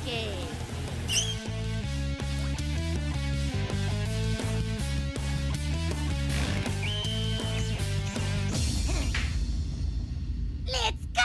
game. Let's go!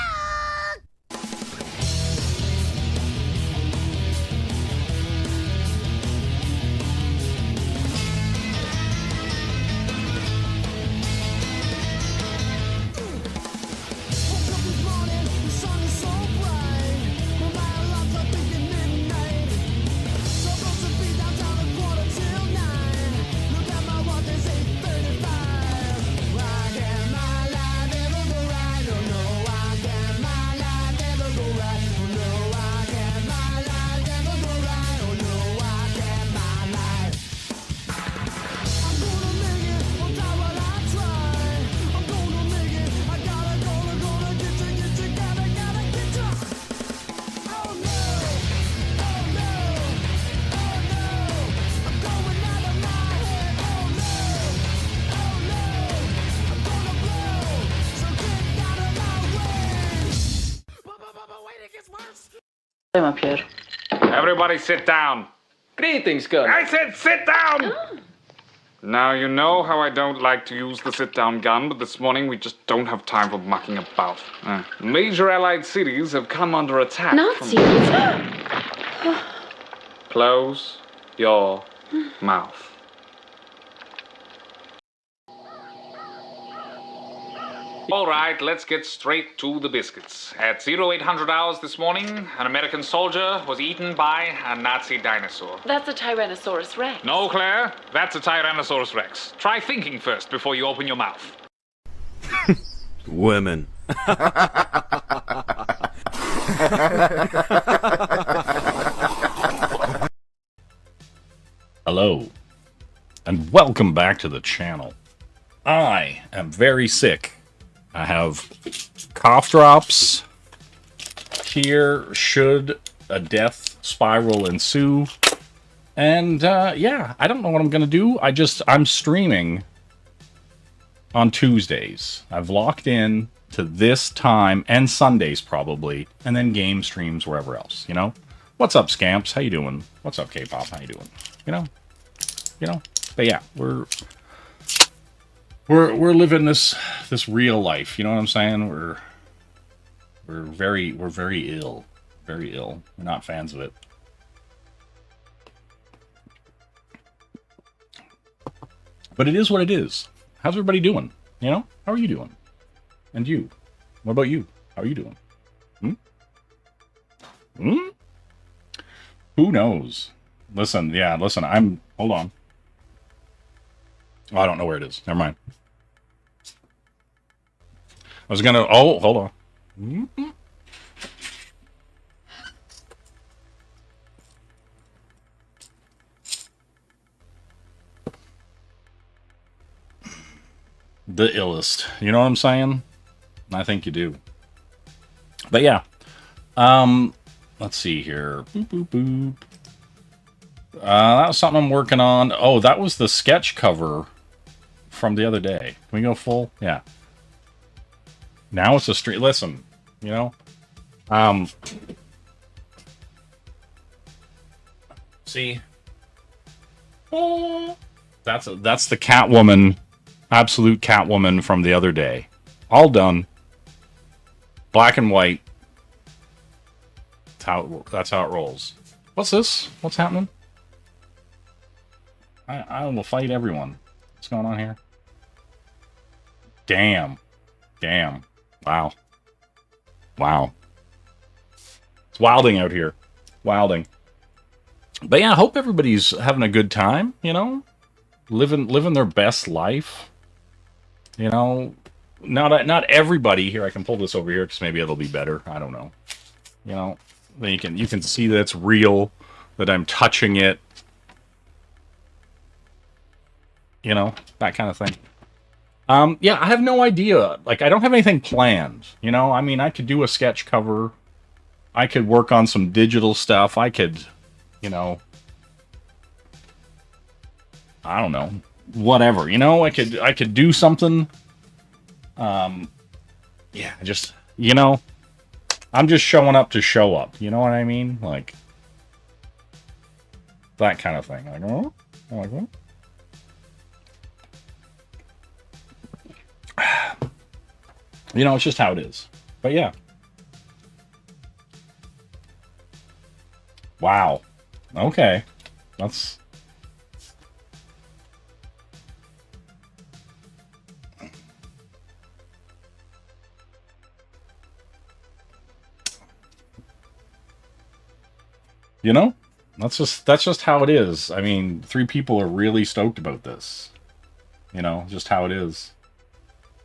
I'm up here. Everybody sit down. Greetings, Colonel. I said sit down! Now, you know how I don't like to use the sit-down gun, but this morning we just don't have time for mucking about. Major Allied cities have come under attack. Nazis? Close your mouth. All right, let's get straight to the biscuits. At 0800 hours this morning, an American soldier was eaten by a Nazi dinosaur. That's a Tyrannosaurus Rex. No, Claire, that's a Tyrannosaurus Rex. Try thinking first before you open your mouth. Women. Hello, and welcome back to the channel. I am very sick. I have cough drops here should a death spiral ensue. And yeah, I don't know what I'm gonna do. I'm streaming on Tuesdays. I've locked in to this time and Sundays probably, and then game streams wherever else, you know? What's up, Scamps? How you doing? What's up, K-pop? How you doing? You know? But yeah, we're living this real life, you know what I'm saying? We're very ill. Very ill. We're not fans of it. But it is what it is. How's everybody doing? You know? How are you doing? And you? What about you? How are you doing? Who knows? Listen, hold on. Oh, I don't know where it is. Never mind. Hold on. The illest. You know what I'm saying? I think you do. But yeah. Let's see here. Boop, boop, boop. That was something I'm working on. Oh, that was the sketch cover from the other day. Can we go full? Yeah. Now it's a street. Listen, you know. See. That's the Catwoman, absolute Catwoman from the other day. All done. Black and white. That's how it rolls. What's this? What's happening? I will fight everyone. What's going on here? Damn. Wow. It's wilding out here. Wilding. But yeah, I hope everybody's having a good time, you know? Living their best life. You know? Not everybody. Here, I can pull this over here because maybe it'll be better. I don't know. You know? You can see that it's real, that I'm touching it. You know, that kind of thing. Yeah, I have no idea. Like, I don't have anything planned. You know, I mean, I could do a sketch cover. I could work on some digital stuff. I could, you know, I don't know, whatever. You know, I could do something. Yeah, just, you know, I'm just showing up to show up. You know what I mean? Like, That kind of thing. Like, oh, like that. You know, it's just how it is. But yeah. Wow. Okay. That's... You know? That's just how it is. I mean, 3 people are really stoked about this. You know, just how it is.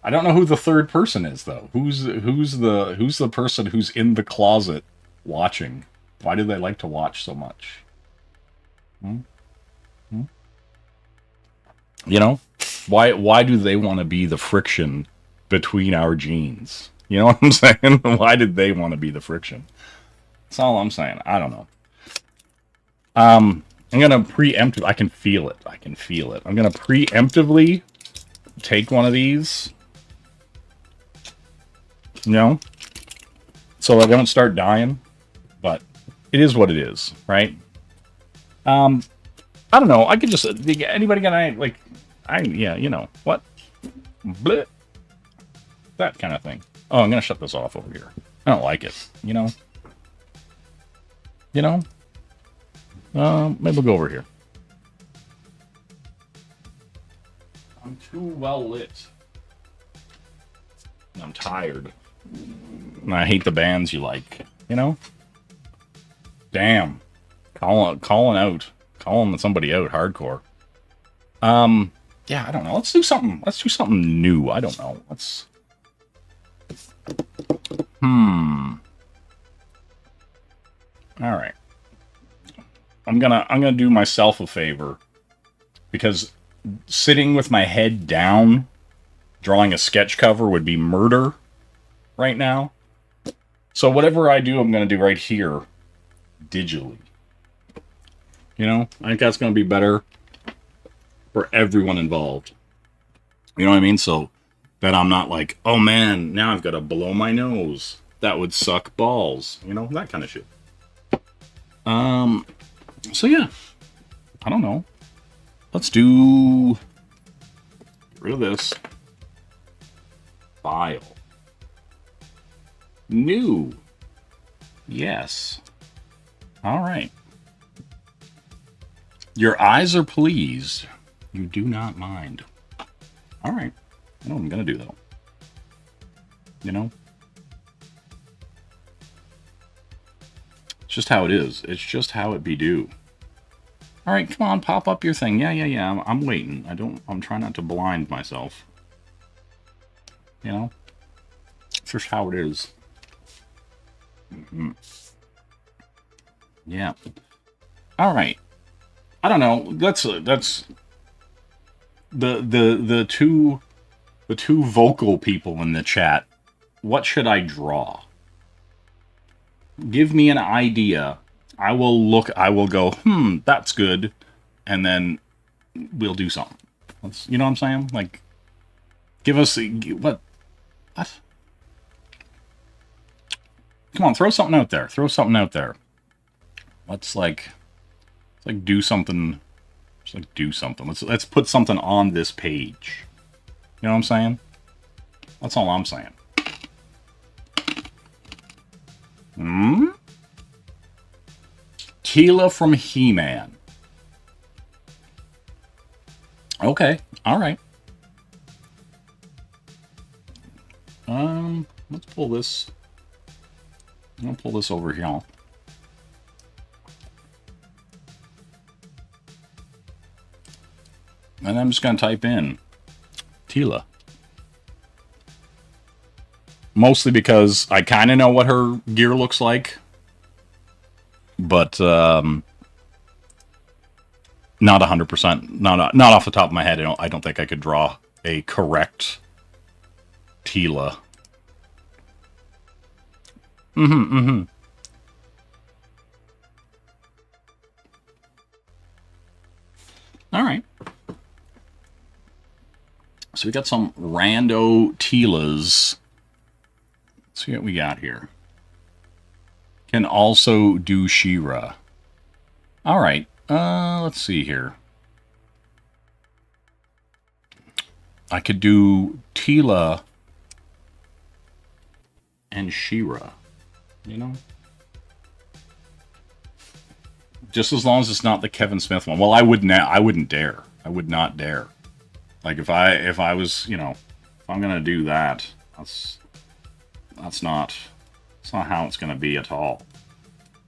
I don't know who the third person is though. Who's the person who's in the closet watching? Why do they like to watch so much? You know? Why do they want to be the friction between our genes? You know what I'm saying? Why did they want to be the friction? That's all I'm saying. I don't know. I'm gonna preemptively. I can feel it. I can feel it. I'm gonna preemptively take one of these. You know, so I don't start dying. But it is what it is, right? I don't know. I could just anybody got like, yeah, you know what? Bleh. That kind of thing. Oh, I'm gonna shut this off over here. I don't like it. You know. You know. Maybe we'll go over here. I'm too well lit. I'm tired. And I hate the bands you like. You know? Damn. Calling somebody out hardcore. Yeah, I don't know. Let's do something. Let's do something new. I don't know. Let's... Alright. I'm gonna do myself a favor, because sitting with my head down drawing a sketch cover would be murder right now. So whatever I do, I'm gonna do right here digitally. You know, I think that's gonna be better for everyone involved. You know what I mean? So that I'm not like, oh man, now I've got to blow my nose. That would suck balls. You know, that kind of shit. So yeah, I don't know. Let's do... Get rid of this. File. New. Yes. All right. Your eyes are pleased. You do not mind. All right. I know what I'm going to do, though. You know? It's just how it is. It's just how it be do. All right, come on, pop up your thing. Yeah. I'm waiting. I'm trying not to blind myself. You know? It's just how it is. Yeah. All right. I don't know. That's the two vocal people in the chat. What should I draw? Give me an idea. I will go, that's good, and then we'll do something. You know what I'm saying? Like, give us what? Come on, throw something out there. Throw something out there. Let's do something. Just like do something. Let's put something on this page. You know what I'm saying? That's all I'm saying. Teela from He-Man. Okay, all right. Let's pull this. I'm gonna pull this over here. And I'm just gonna type in Teela. Mostly because I kind of know what her gear looks like. But not 100%. Not off the top of my head. I don't think I could draw a correct Teela. All right. So we got some rando Teelas. Let's see what we got here. Can also do She-Ra. All right. Let's see here. I could do Tila and She-Ra, you know? Just as long as it's not the Kevin Smith one. Well, I wouldn't dare. I would not dare. Like if I was, you know, if I'm gonna do that, that's not how it's gonna be at all.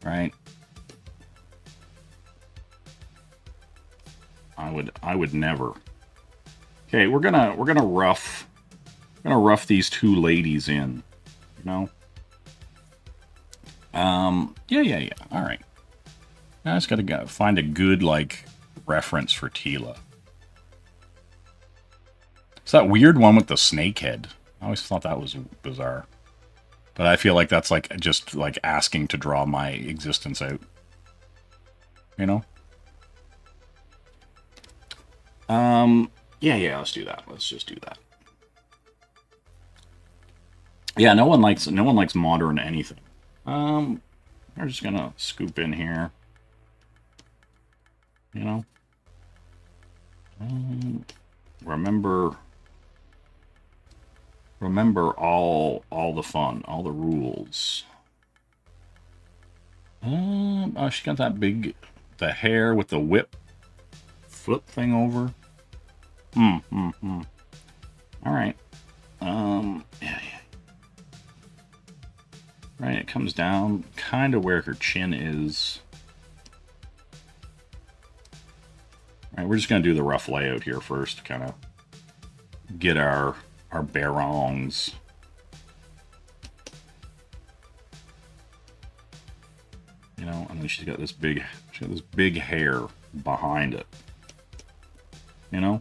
Right? I would never. Okay, we're gonna rough these two ladies in, you know. Yeah. All right. I just gotta find a good like reference for Tila. It's that weird one with the snake head. I always thought that was bizarre, but I feel like that's like just like asking to draw my existence out, you know. Yeah, let's do that. Let's just do that. Yeah, no one likes modern anything. We're just gonna scoop in here. You know? Remember all the fun, all the rules. Oh, she got that the hair with the whip flip thing over. All right. Yeah. Right, it comes down kind of where her chin is. All right, we're just gonna do the rough layout here first to kind of get our bearings. You know, and then she's got this big hair behind it. You know?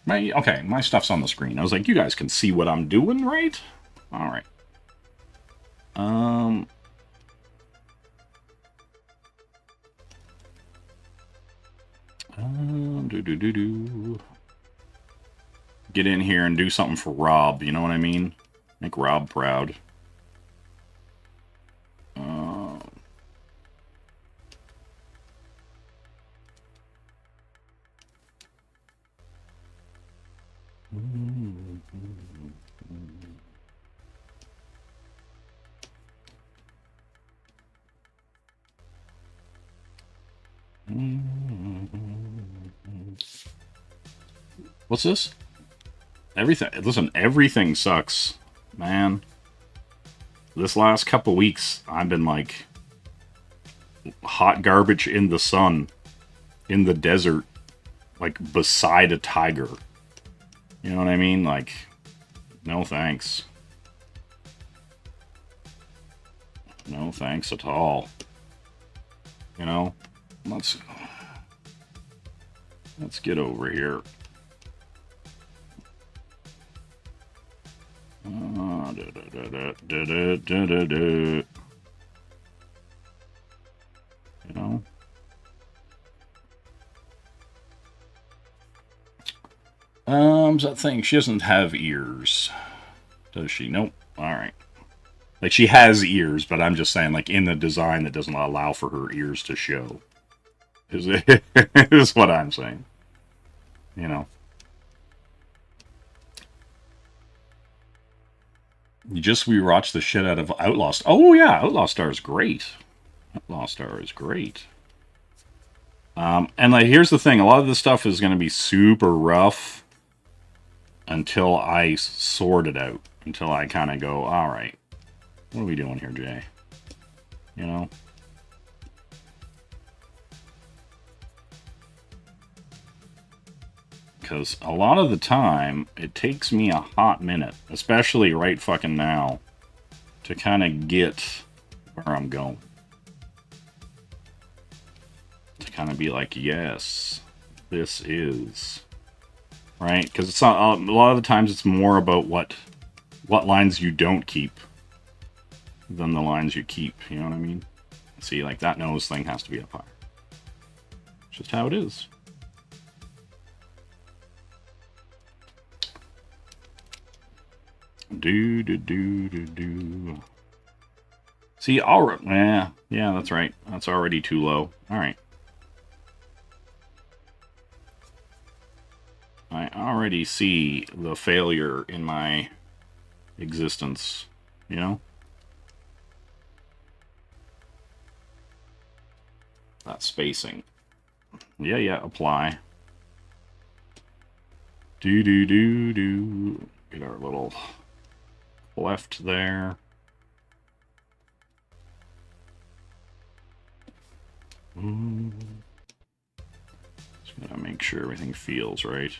Okay, my stuff's on the screen. I was like, you guys can see what I'm doing, right? All right. Get in here and do something for Rob, you know what I mean? Make Rob proud. What's this? Everything. Listen, everything sucks, man. This last couple weeks, I've been like hot garbage in the sun, in the desert, like beside a tiger. You know what I mean? Like, no thanks. No thanks at all. You know? Let's get over here. You know? That thing, she doesn't have ears. Does she? Nope. Alright. Like, she has ears, but I'm just saying, like, in the design that doesn't allow for her ears to show. Is what I'm saying. You know. You just rewatched the shit out of Outlaw Star. Oh, yeah, Outlaw Star is great. Outlaw Star is great. And, like, here's the thing. A lot of this stuff is going to be super rough until I sort it out. Until I kind of go, all right, what are we doing here, Jay? You know? Because a lot of the time, it takes me a hot minute, especially right fucking now, to kind of get where I'm going. To kind of be like, yes, this is... Right? Because it's not, a lot of the times it's more about what lines you don't keep than the lines you keep, you know what I mean? See, like, that nose thing has to be up higher. It's just how it is. Do. See, already, yeah, that's right. That's already too low. All right. I already see the failure in my existence, you know? That spacing. Yeah, apply. Do. Get our little cleft there. Just gotta make sure everything feels right.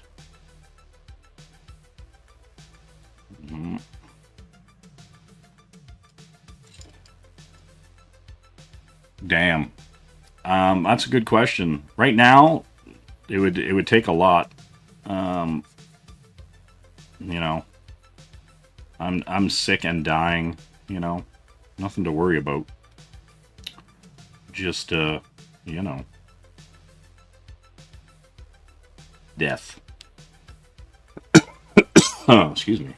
Damn. That's a good question. Right now, it would take a lot. You know, I'm sick and dying. You know, nothing to worry about. Just you know, death. Oh, excuse me.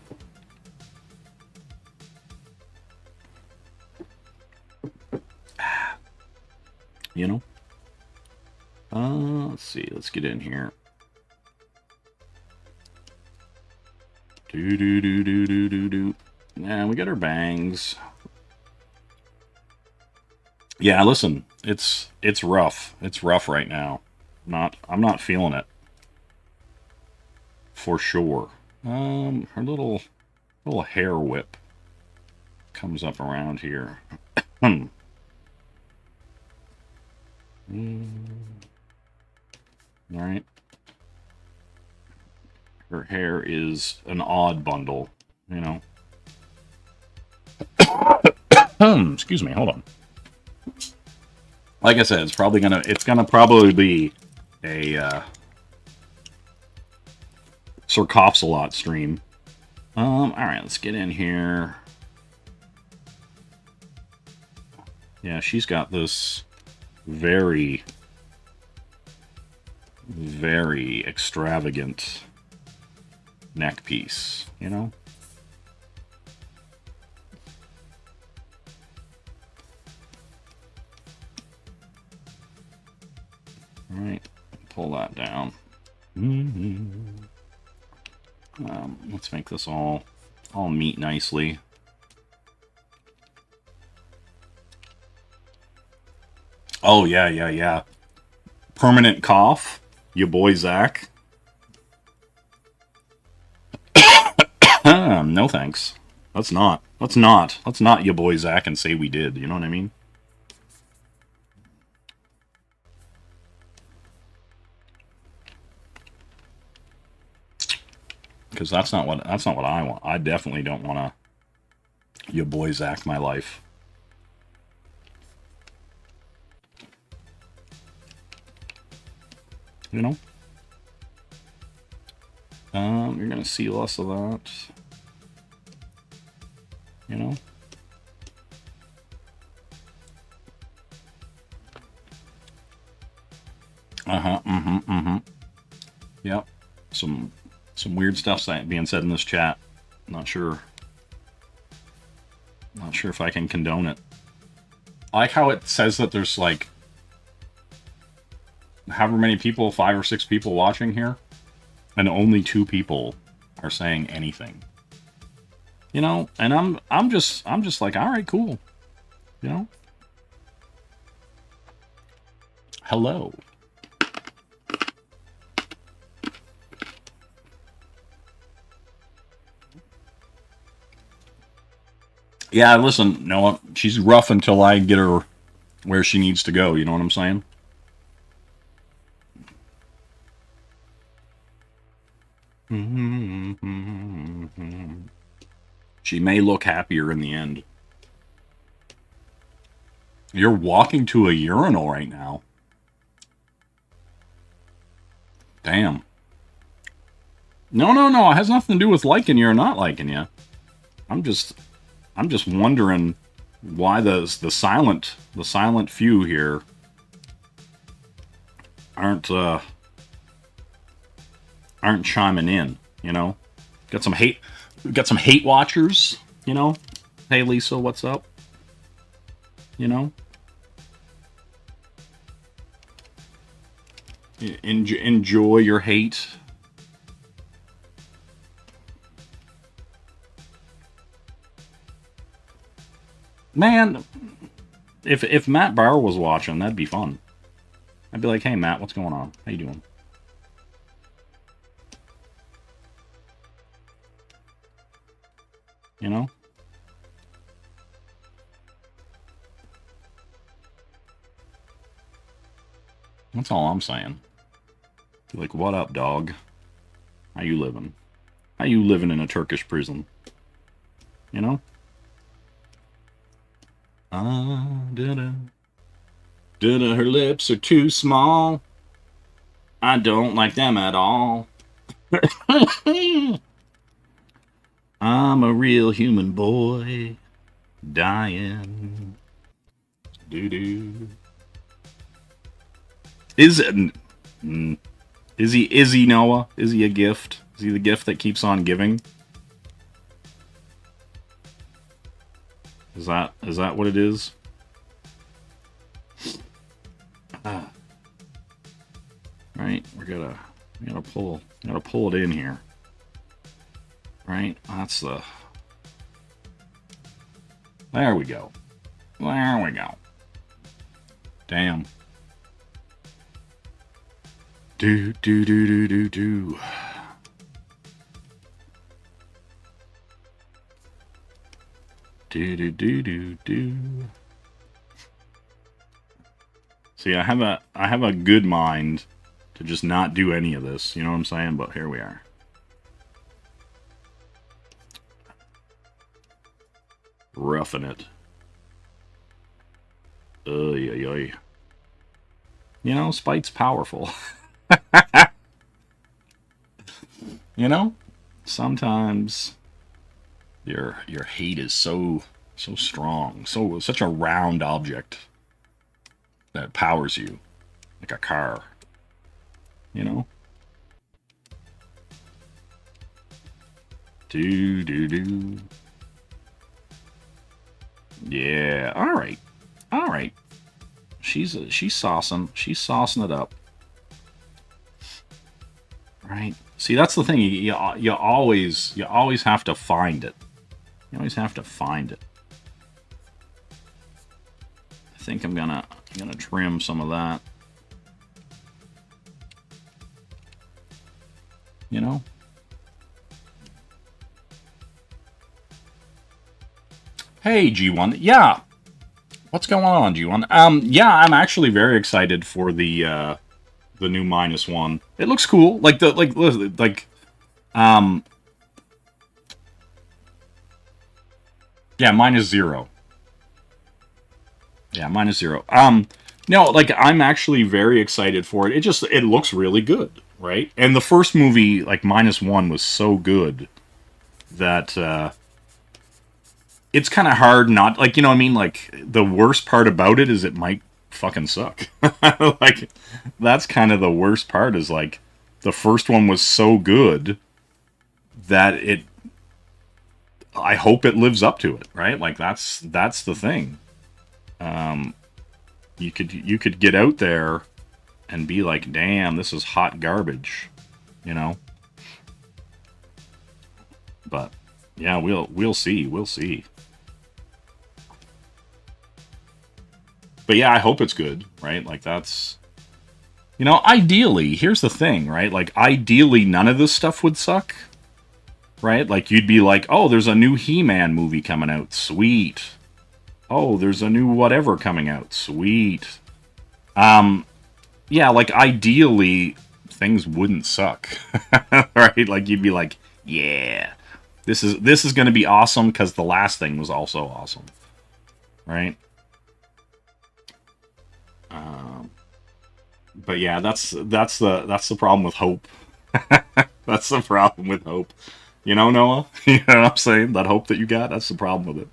You know. Let's see. Let's get in here. Do. Yeah, we got our bangs. Yeah, listen. It's rough. It's rough right now. I'm not feeling it. For sure. Her little hair whip comes up around here. Alright. Her hair is an odd bundle, you know. Excuse me, hold on. Like I said, it's gonna probably be a Sarcopsalot stream. Alright, let's get in here. Yeah, she's got this very, very extravagant neck piece, you know? Alright, pull that down. Let's make this all meet nicely. Oh, yeah. Permanent cough, you boy Zach. No thanks. Let's not you boy Zach and say we did, you know what I mean? Because that's not what I want. I definitely don't want to you boy Zach my life. You know? You're gonna see less of that. You know? Yep. Some weird stuff being said in this chat. Not sure if I can condone it. I like how it says that there's like however many people, 5 or 6 people watching here, and only 2 people are saying anything. You know, and I'm just like, all right, cool. You know? Hello. Yeah, listen, Noah, she's rough until I get her where she needs to go, you know what I'm saying? She may look happier in the end. You're walking to a urinal right now. Damn. No. It has nothing to do with liking you or not liking you. I'm just wondering why the silent few here aren't chiming in, you know? Got some hate watchers, you know? Hey Lisa, what's up? You know? Enjoy your hate. Man, if Matt Bauer was watching, that'd be fun. I'd be like, hey Matt, what's going on? How you doing? You know? That's all I'm saying. Be like, what up, dog? How you living? How you living in a Turkish prison? You know? Da-da. Da-da, her lips are too small. I don't like them at all. I'm a real human boy. Dying. Doo-doo. Is he Noah? Is he a gift? Is he the gift that keeps on giving? Is that what it is? Right, we gotta pull it in here. Right, that's the. There we go. There we go. Damn. Do do do do do do. Do do do do do. See, I have a good mind to just not do any of this. You know what I'm saying? But here we are. Roughing it. Oy, oy, oy. You know, spite's powerful. You know, sometimes your hate is so strong, such a round object that powers you, like a car. You know. Do do do. Yeah. All right. All right. She's saucing. She's saucing it up. Right. See, that's the thing. You always have to find it. You always have to find it. I think I'm gonna trim some of that. You know. Hey, G1. Yeah. What's going on, G1? Yeah, I'm actually very excited for the new -1. It looks cool. Yeah, -0. Yeah, -0. No, like, I'm actually very excited for it. It looks really good, right? And the first movie, like, -1 was so good that, it's kind of hard not, like, you know what I mean? Like, the worst part about it is it might fucking suck. Like, that's kind of the worst part, is, like, the first one was so good that I hope it lives up to it, right? Like, that's the thing. You could get out there and be like, damn, this is hot garbage, you know? But yeah, we'll see. But yeah, I hope it's good, right? Like, that's, you know, ideally, here's the thing, right? Like, ideally, none of this stuff would suck, right? Like, you'd be like, oh, there's a new He-Man movie coming out, sweet. Oh, there's a new whatever coming out, sweet. Yeah, like, ideally, things wouldn't suck, right? Like, you'd be like, yeah, this is going to be awesome because the last thing was also awesome, right? But yeah, that's the problem with hope. That's the problem with hope. You know, Noah? You know what I'm saying? That hope that you got, that's the problem with it.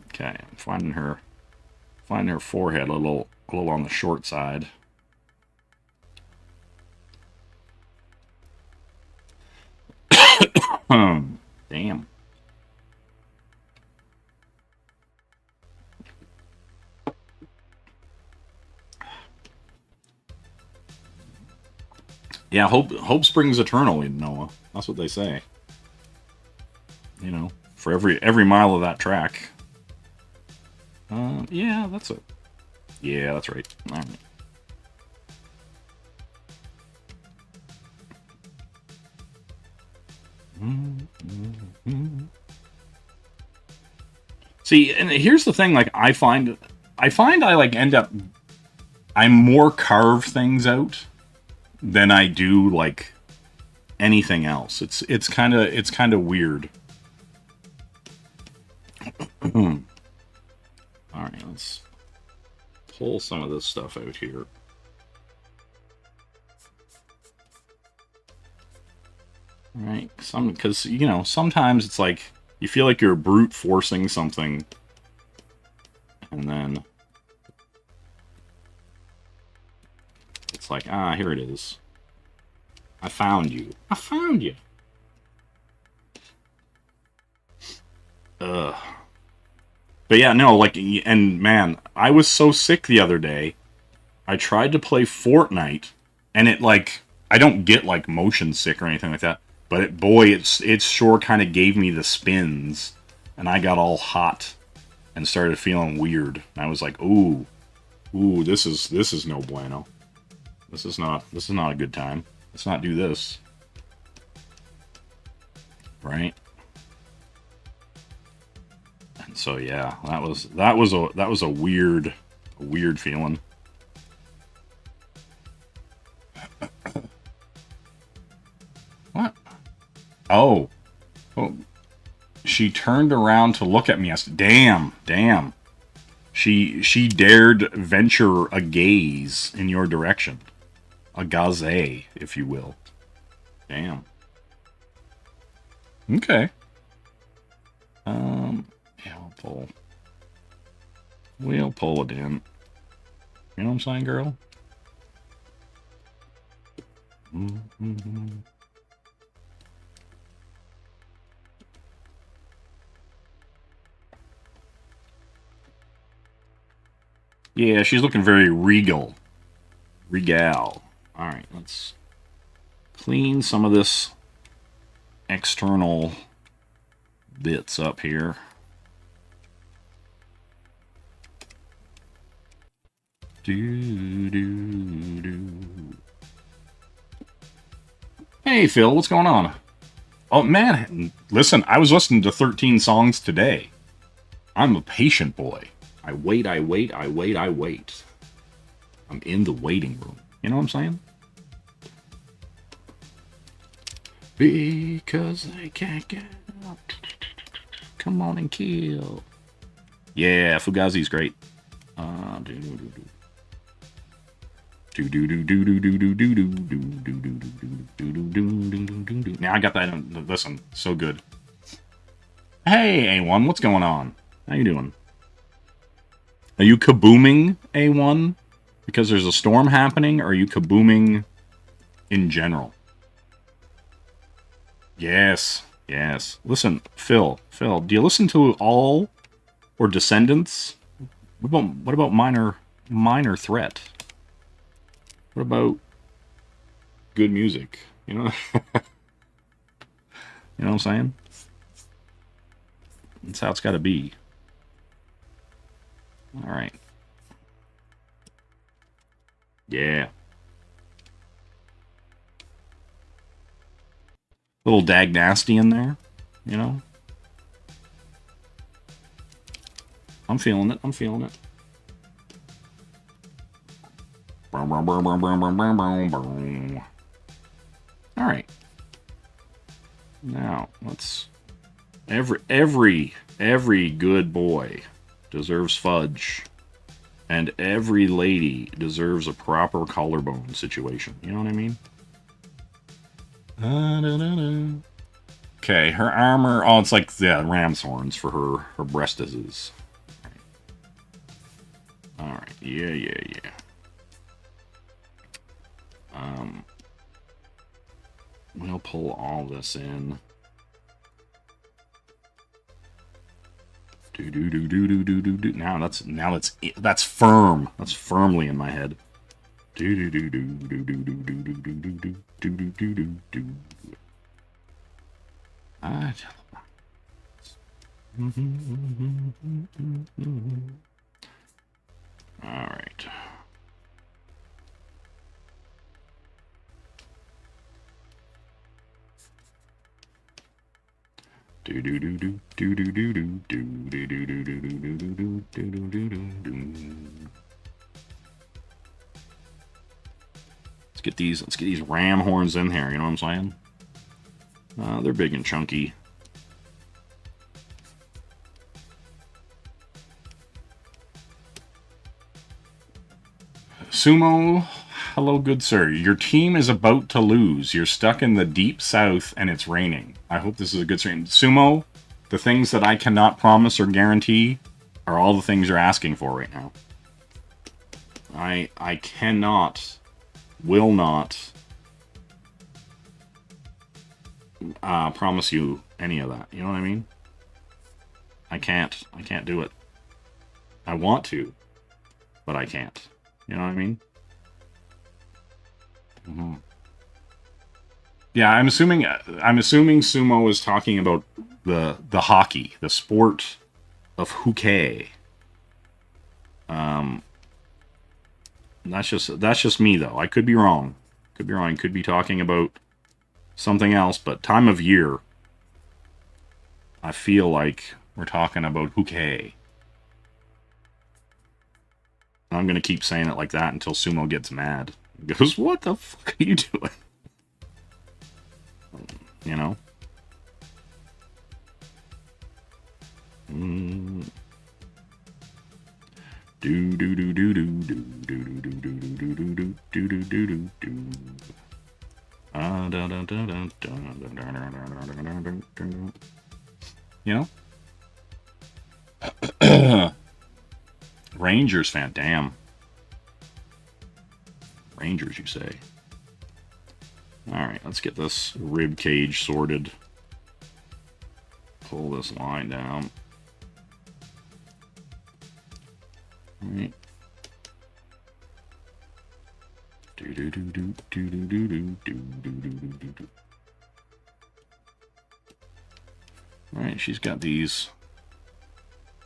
Okay, I'm finding her forehead a little on the short side. Damn. Yeah, hope springs eternal in Noah. That's what they say. You know, for every mile of that track. Yeah, that's it. Yeah, that's right. All right. See, and here's the thing, like, I find I like end up, I more carve things out than I do like anything else. It's kind of weird. All right, let's pull some of this stuff out here. All right, because you know, sometimes it's like you feel like you're brute forcing something, and then it's like, ah, here it is. I found you. I found you. Ugh. But yeah, no, like, and man, I was so sick the other day. I tried to play Fortnite, and it, like, I don't get, like, motion sick or anything like that, but it sure kind of gave me the spins, and I got all hot and started feeling weird. And I was like, ooh, this is no bueno. This is not a good time. Let's not do this. Right? And so yeah, that was a weird feeling. What? Oh. She turned around to look at me. I said, damn. She dared venture a gaze in your direction. A gaze, if you will. Damn. Okay. Yeah, we'll pull it in. You know what I'm saying, girl? Mm-hmm. Yeah, she's looking very regal. Regal. Alright, let's clean some of this external bits up here. Hey, Phil, what's going on? Oh, man, listen, I was listening to 13 songs today. I'm a patient boy. I wait. I'm in the waiting room. You know what I'm saying? Because I can't get up. Come on and kill. Yeah, Fugazi's great. Now I got that. Listen, so good. Hey, A1, what's going on? How you doing? Are you kabooming, A1? Because there's a storm happening, or are you kabooming in general? Yes. Listen, Phil, do you listen to All or Descendants? What about Minor Threat? What about good music? You know? You know what I'm saying? That's how it's got to be. All right. Yeah. Little Dag Nasty in there, you know? I'm feeling it. All right. Now, let's... Every good boy deserves fudge. And every lady deserves a proper collarbone situation. You know what I mean? Okay, her armor... Oh, it's like, yeah, ram's horns for her breastises. Alright, yeah. We'll pull all this in. Now that's firm. That's firmly in my head. Do do do do do do do do do do do do do do do do. I all right. Do do do do do do do do do do do do do do do do do do do. Let's get these ram horns in here, you know what I'm saying? They're big and chunky. Sumo, hello good sir. Your team is about to lose. You're stuck in the deep south and it's raining. I hope this is a good stream. Sumo, the things that I cannot promise or guarantee are all the things you're asking for right now. I cannot, will not promise you any of that. You know what I mean? I can't do it. I want to, but I can't. You know what I mean? Mm-hmm. Yeah, I'm assuming Sumo is talking about the hockey, the sport of hockey. That's just me though. I could be wrong. Could be wrong. Could be talking about something else, but time of year, I feel like we're talking about hockey. I'm going to keep saying it like that until Sumo gets mad. He goes, what the fuck are you doing? You know? Do do do do do do do do do do do do do do do do do do. You know? Rangers fan, damn. Rangers, you say? Alright, let's get this rib cage sorted. Pull this line down. Alright. Do do do do do do do do do do do do do. Alright, she's got these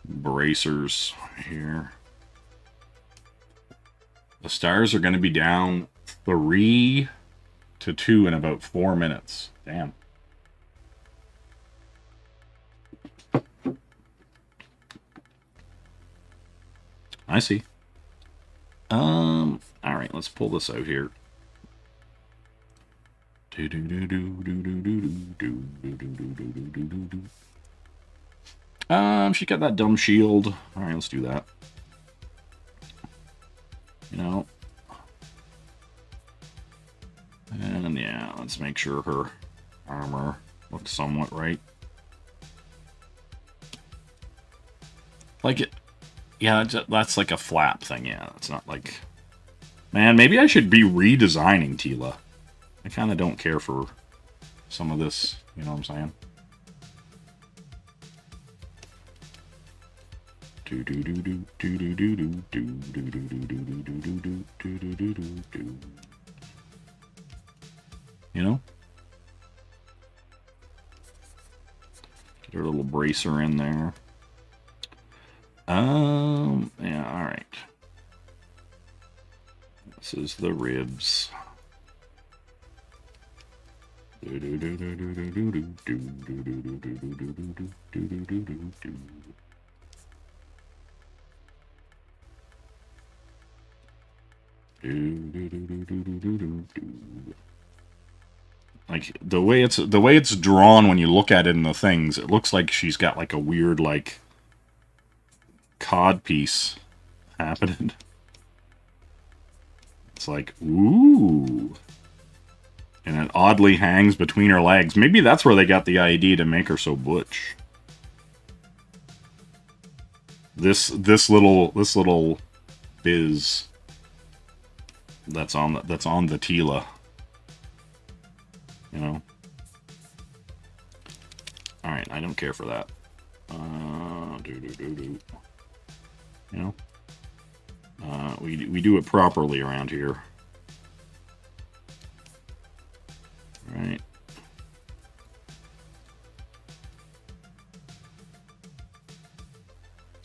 bracers here. The Stars are going to be down 3-2 in about 4 minutes. Damn. I see. All right, let's pull this out here. Do do do do do do do do do do do do do do. She got that dumb shield. All right, let's do that. You know. And yeah, let's make sure her armor looks somewhat right. Like it. Yeah, that's like a flap thing. Yeah, it's not like... Man, maybe I should be redesigning Teela. I kind of don't care for some of this, you know what I'm saying? Do do do do do do do do do do do do do do do do do do do. You know? Get her little bracer in there. Yeah, alright. This is the ribs. Do do do do do do do do do do do do do do do do do do. Like the way it's drawn when you look at it in the things, it looks like she's got like a weird like cod piece happening. It's like, ooh. And it oddly hangs between her legs. Maybe that's where they got the idea to make her so butch. This little biz that's on the Teela. You know? Alright, I don't care for that. You know? We do it properly around here.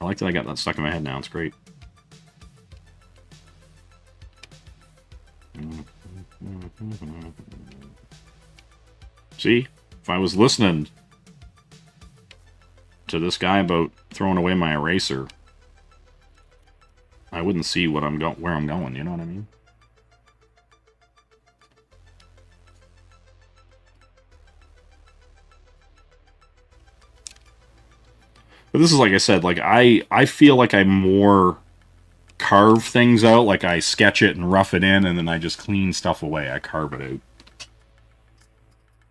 I like that I got that stuck in my head now. It's great. See, if I was listening to this guy about throwing away my eraser, I wouldn't see what I'm where I'm going. You know what I mean? But this is like I said, like I feel like I more carve things out, like I sketch it and rough it in, and then I just clean stuff away. I carve it out.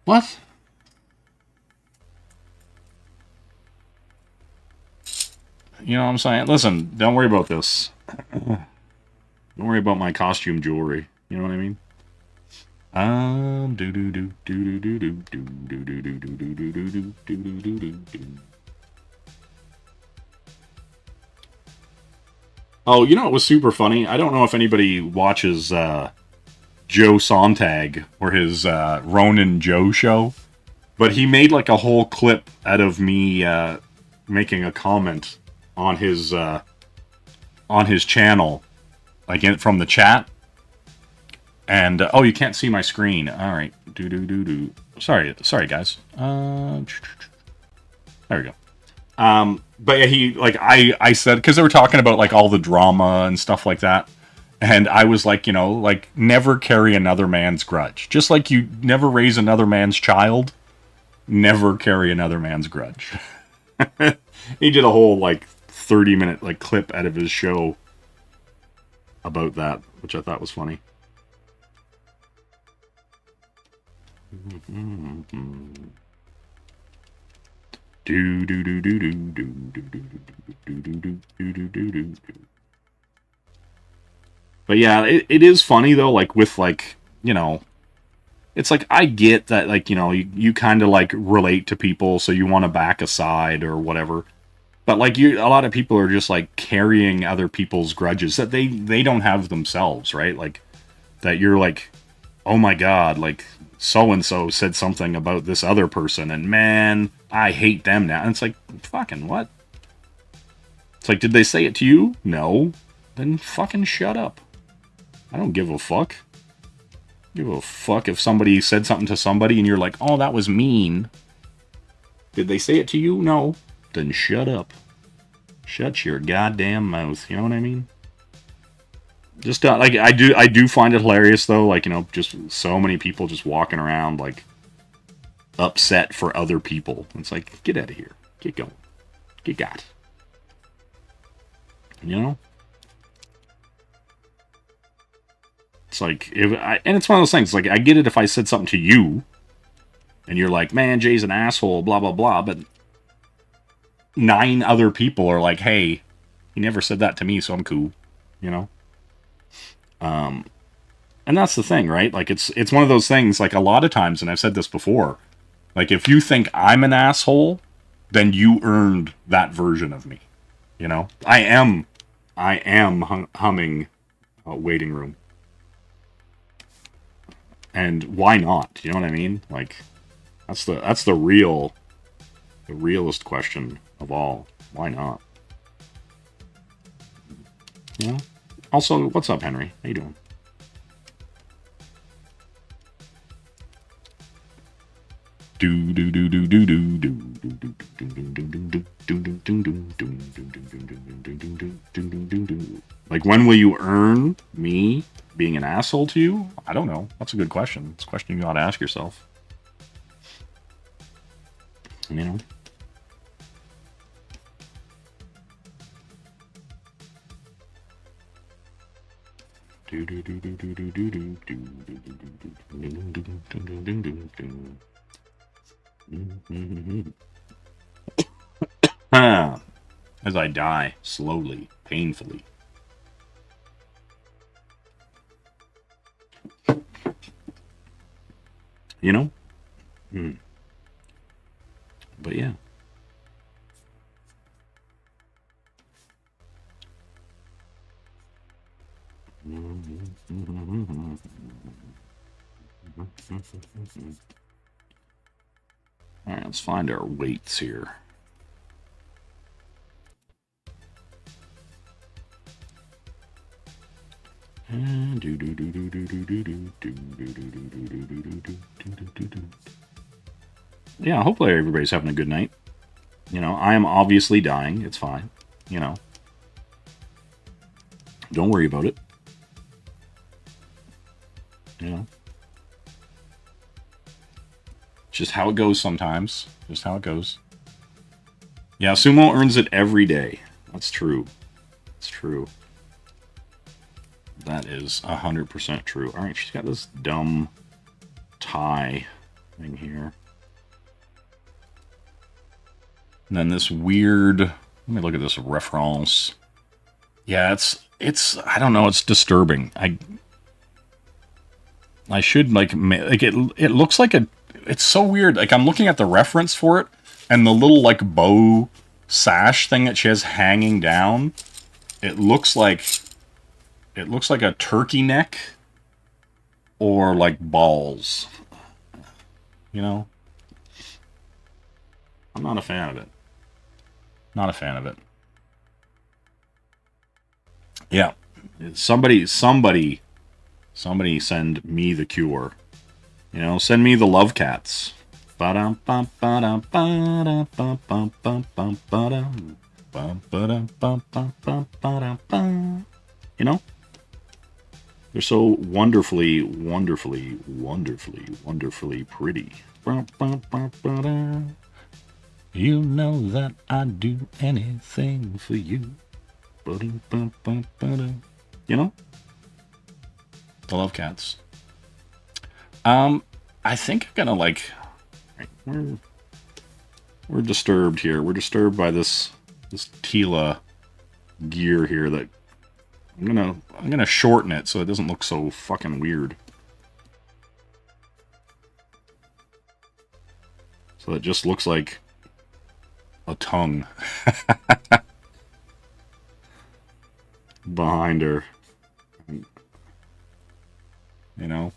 What? You know what I'm saying? Listen, don't worry about this. Don't worry about my costume jewelry. You know what I mean? Do do do do do do do do do do do do do do do do do do. Oh, you know it was super funny? I don't know if anybody watches Joe Sontag or his Ronan Joe show, but he made like a whole clip out of me making a comment on his channel, like from the chat. And oh, you can't see my screen. All right, do. Sorry, guys. There we go. But yeah, he, like, I said, because they were talking about, like, all the drama and stuff like that, and I was like, you know, like, never carry another man's grudge. Just like you never raise another man's child, never carry another man's grudge. He did a whole, like, 30-minute, like, clip out of his show about that, which I thought was funny. But yeah, it is funny though, like with like, you know, it's like I get that, like, you know, you kind of like relate to people, so you want to back a side or whatever. But like a lot of people are just like carrying other people's grudges that they don't have themselves, right? Like that you're like, oh my god, like so-and-so said something about this other person, and man, I hate them now. And it's like, fucking what? It's like, did they say it to you? No. Then fucking shut up. I don't give a fuck. Give a fuck if somebody said something to somebody and you're like, oh, that was mean. Did they say it to you? No. Then shut up. Shut your goddamn mouth. You know what I mean? Just like I do find it hilarious though, like, you know, just so many people just walking around like upset for other people. It's like, get out of here, get going, get got. You know, it's like and it's one of those things. Like I get it if I said something to you, and you're like, man, Jay's an asshole, blah blah blah. But 9 other people are like, hey, he never said that to me, so I'm cool. You know. And that's the thing, right? Like it's one of those things, like a lot of times, and I've said this before, like if you think I'm an asshole, then you earned that version of me. You know? I am humming Waiting Room. And why not? You know what I mean? Like that's the realest question of all. Why not? You know? Also, what's up, Henry? How you doing? Like, when will you earn me being an asshole to you? I don't know. That's a good question. It's a question you ought to ask yourself. You know? As I die slowly, painfully. You know? But yeah. All right, let's find our weights here. Yeah, hopefully everybody's having a good night. You know, I am obviously dying. It's fine. You know. Don't worry about it. You know. Just how it goes sometimes. Just how it goes. Yeah, Sumo earns it every day. That's true. It's true. That is 100% true. Alright, she's got this dumb tie thing here. And then this weird... Let me look at this reference. Yeah, it's I don't know, it's disturbing. I should, like it looks like a... It's so weird. Like, I'm looking at the reference for it, and the little, like, bow sash thing that she has hanging down, it looks like a turkey neck or like balls. You know? I'm not a fan of it. Not a fan of it. Yeah. Somebody send me the cure. You know, send me the love cats. You know? They're so wonderfully, wonderfully, wonderfully, wonderfully pretty. You know that I'd do anything for you. You know? The love cats. I think I'm gonna, like... We're disturbed here. We're disturbed by this Tila gear here that... I'm gonna shorten it so it doesn't look so fucking weird. So it just looks like a tongue behind her. You know?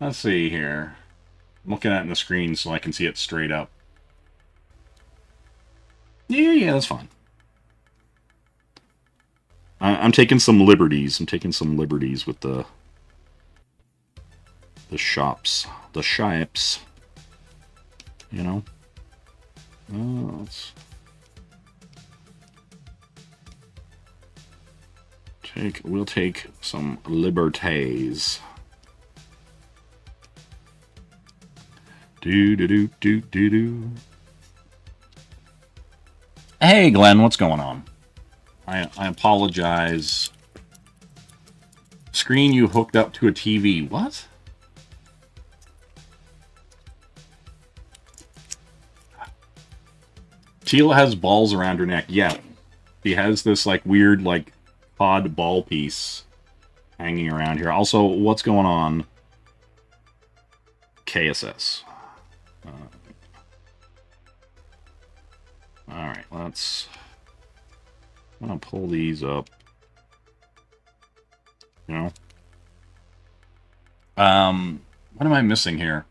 Let's see here. I'm looking at it in the screen so I can see it straight up. Yeah, that's fine. I'm taking some liberties. I'm taking some liberties with the shapes. You know? We'll take some liberties. Do. Hey, Glenn, what's going on? I apologize. Screen you hooked up to a TV. What? Tila has balls around her neck. Yeah. She has this, like, weird, like, pod ball piece hanging around here. Also, what's going on? KSS. Alright, I'm gonna pull these up. You know? What am I missing here?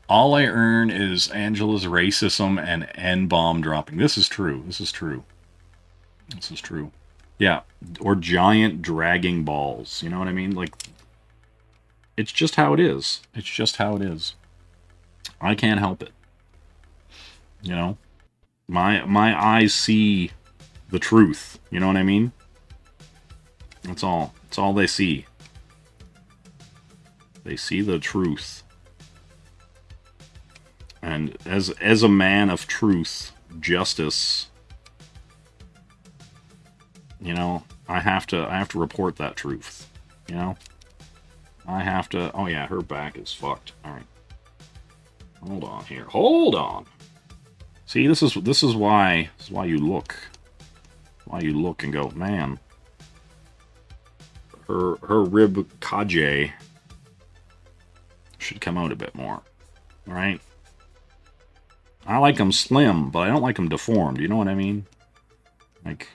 All I earn is Angela's racism and N-bomb dropping. This is true. This is true. Yeah, or giant dragging balls. You know what I mean? Like, it's just how it is. It's just how it is. I can't help it. You know? My eyes see the truth. You know what I mean? That's all. That's all they see. They see the truth. And as a man of truth, justice, you know, I have to report that truth. You know? I have to. Oh yeah, her back is fucked. All right. Hold on here. Hold on. See, this is why you look. Why you look and go, man. Her rib cage should come out a bit more. All right? I like them slim, but I don't like them deformed. You know what I mean? Like,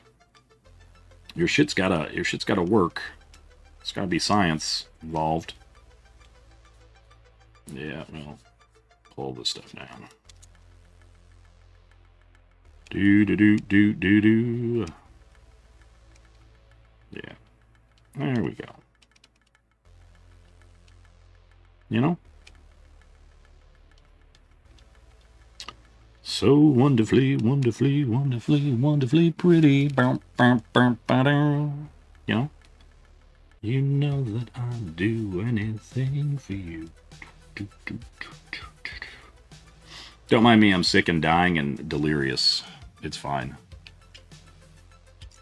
Your shit's gotta work. There's gotta be science involved. Yeah, well, pull this stuff down. Do. Yeah. There we go. You know? So wonderfully, wonderfully, wonderfully, wonderfully pretty. You know? You know that I'd do anything for you. Don't mind me, I'm sick and dying and delirious. It's fine.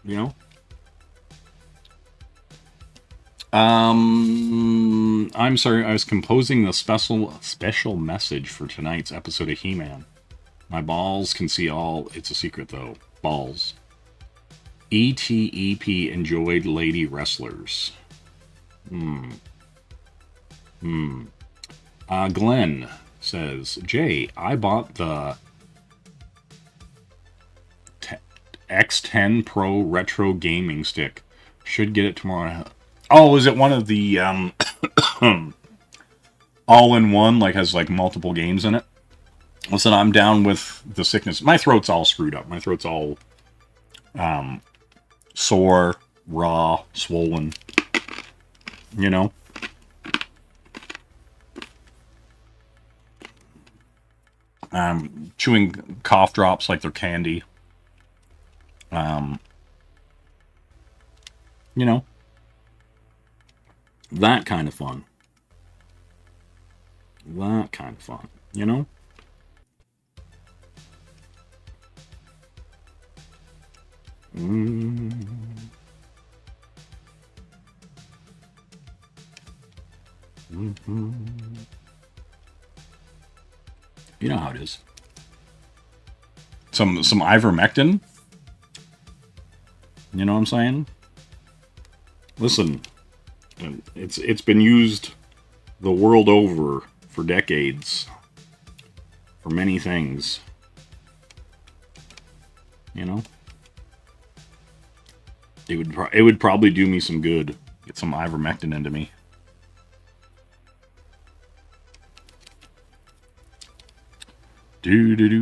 You know? I'm sorry, I was composing the special message for tonight's episode of He-Man. My balls can see all. It's a secret, though. Balls. ETEP enjoyed lady wrestlers. Glenn says, Jay, I bought the X10 Pro Retro Gaming Stick. Should get it tomorrow. Oh, is it one of the all-in-one, like has like multiple games in it? Listen, I'm down with the sickness. My throat's all screwed up. My throat's all sore, raw, swollen. You know? Chewing cough drops like they're candy. You know? That kind of fun. That kind of fun. You know? You know how it is. Some ivermectin. You know what I'm saying? Listen, it's been used the world over for decades for many things. You know? It would probably do me some good. Get some ivermectin into me. Do.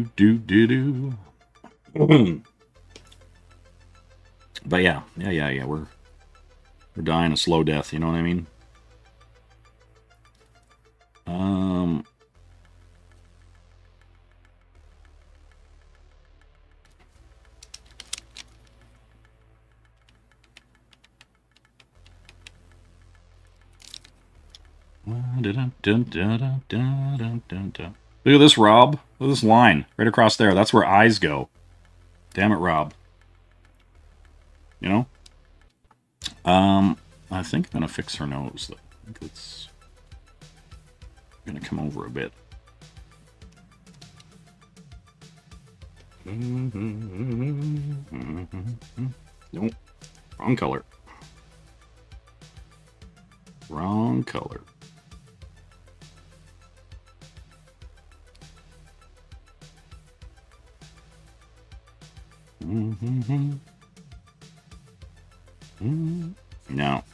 But yeah. We're dying a slow death. You know what I mean? Look at this, Rob. Look at this line right across there. That's where eyes go. Damn it, Rob. You know? I think I'm gonna fix her nose. I think it's gonna come over a bit. Nope. Wrong color. Wrong color.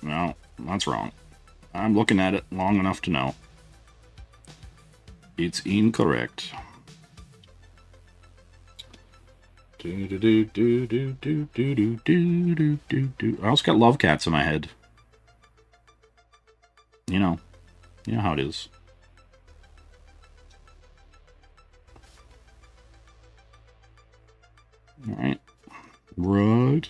No, that's wrong. I'm looking at it long enough to know. It's incorrect. I also got love cats in my head. You know how it is. All right. Right.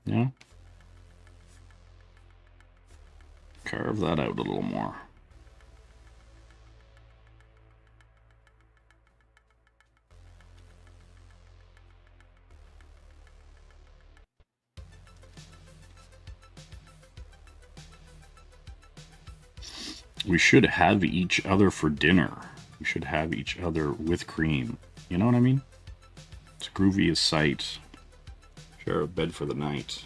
Yeah. Carve that out a little more. We should have each other for dinner. We should have each other with cream. You know what I mean? It's groovy as sight. Share a bed for the night.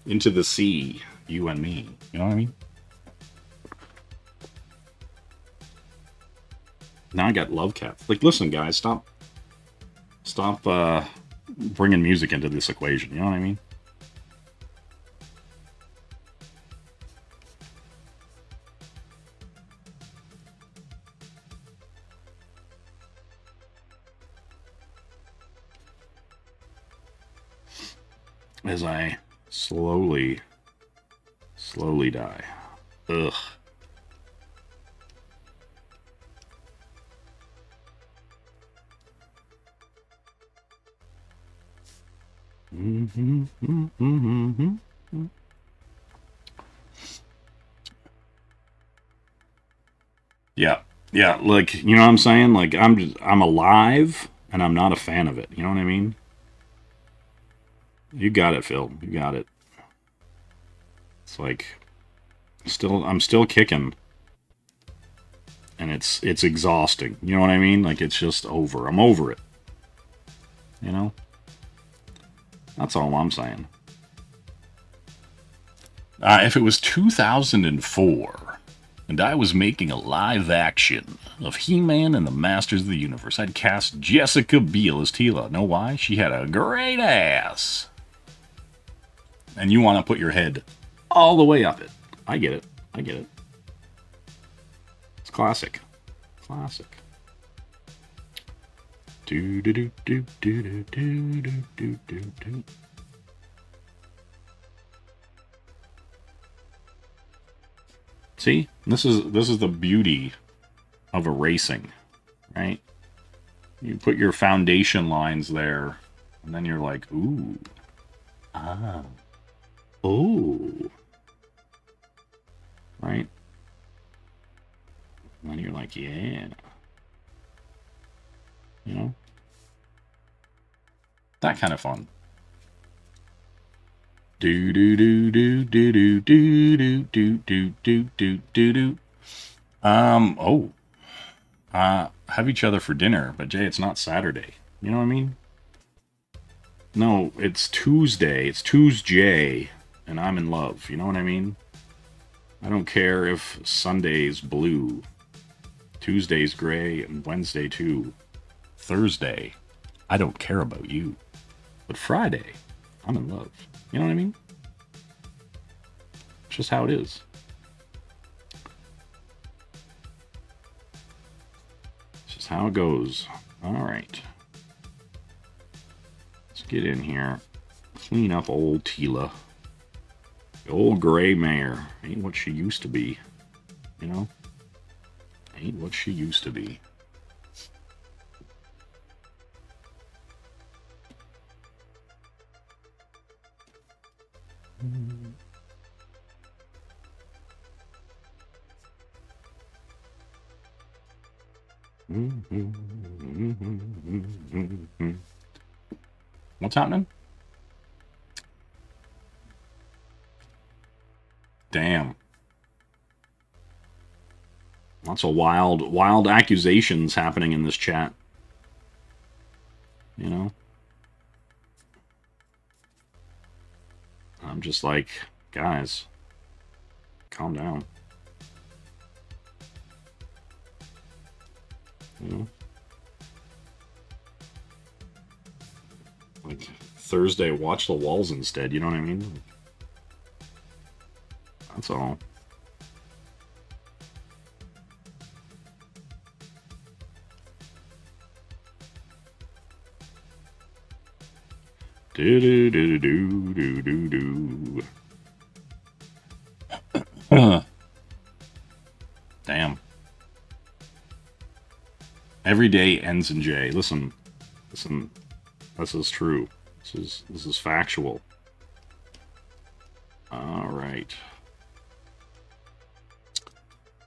Into the sea, you and me. You know what I mean? Now I got love cat. Like, listen, guys, stop bringing music into this equation. You know what I mean? As I slowly die. Ugh. Yeah. Yeah, like, you know what I'm saying? Like, I'm alive, and I'm not a fan of it. You know what I mean? You got it, Phil. You got it. It's like, I'm still kicking. And it's exhausting. You know what I mean? Like, it's just over. I'm over it. You know? That's all I'm saying. If it was 2004, and I was making a live action of He-Man and the Masters of the Universe, I'd cast Jessica Biel as Teela. Know why? She had a great ass. And you want to put your head all the way up it. I get it. I get it. It's classic. Classic. Do do do do do do do do do do. See, this is the beauty of erasing, right? You put your foundation lines there, and then you're like, ooh, ah, oh, right? And then you're like, yeah, you know, that kind of fun. Do do do do do do do do do do do do do do. Have each other for dinner, but Jay, it's not Saturday. You know what I mean? No, it's Tuesday. It's Tuesday, and I'm in love. You know what I mean? I don't care if Sunday's blue, Tuesday's gray, and Wednesday too. Thursday, I don't care about you. But Friday, I'm in love. You know what I mean? It's just how it is. It's just how it goes. All right. Let's get in here. Clean up old Teela. The old gray mare. Ain't what she used to be. You know? Ain't what she used to be. What's happening? Damn. Lots of wild accusations happening in this chat. You know? I'm just like, guys, calm down. You know? Like, Thursday, watch the walls instead, you know what I mean? That's all. Do do do do do do do. Damn. Every day ends in J. Listen. This is true. This is factual. All right.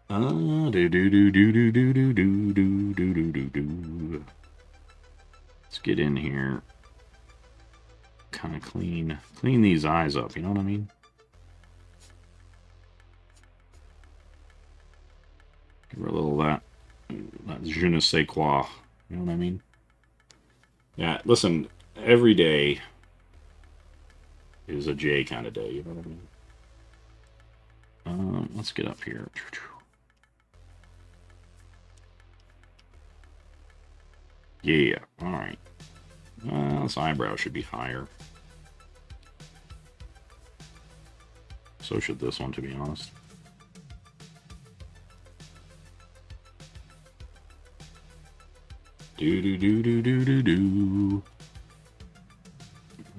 Do do do do do do do do do do do do. Let's get in here. Kind of clean these eyes up. You know what I mean? Give her a little that je ne sais quoi. You know what I mean? Yeah, listen, every day is a J kind of day, you know what I mean? Let's get up here. Yeah, alright. This eyebrow should be higher. So should this one, to be honest. Do do do do do do do.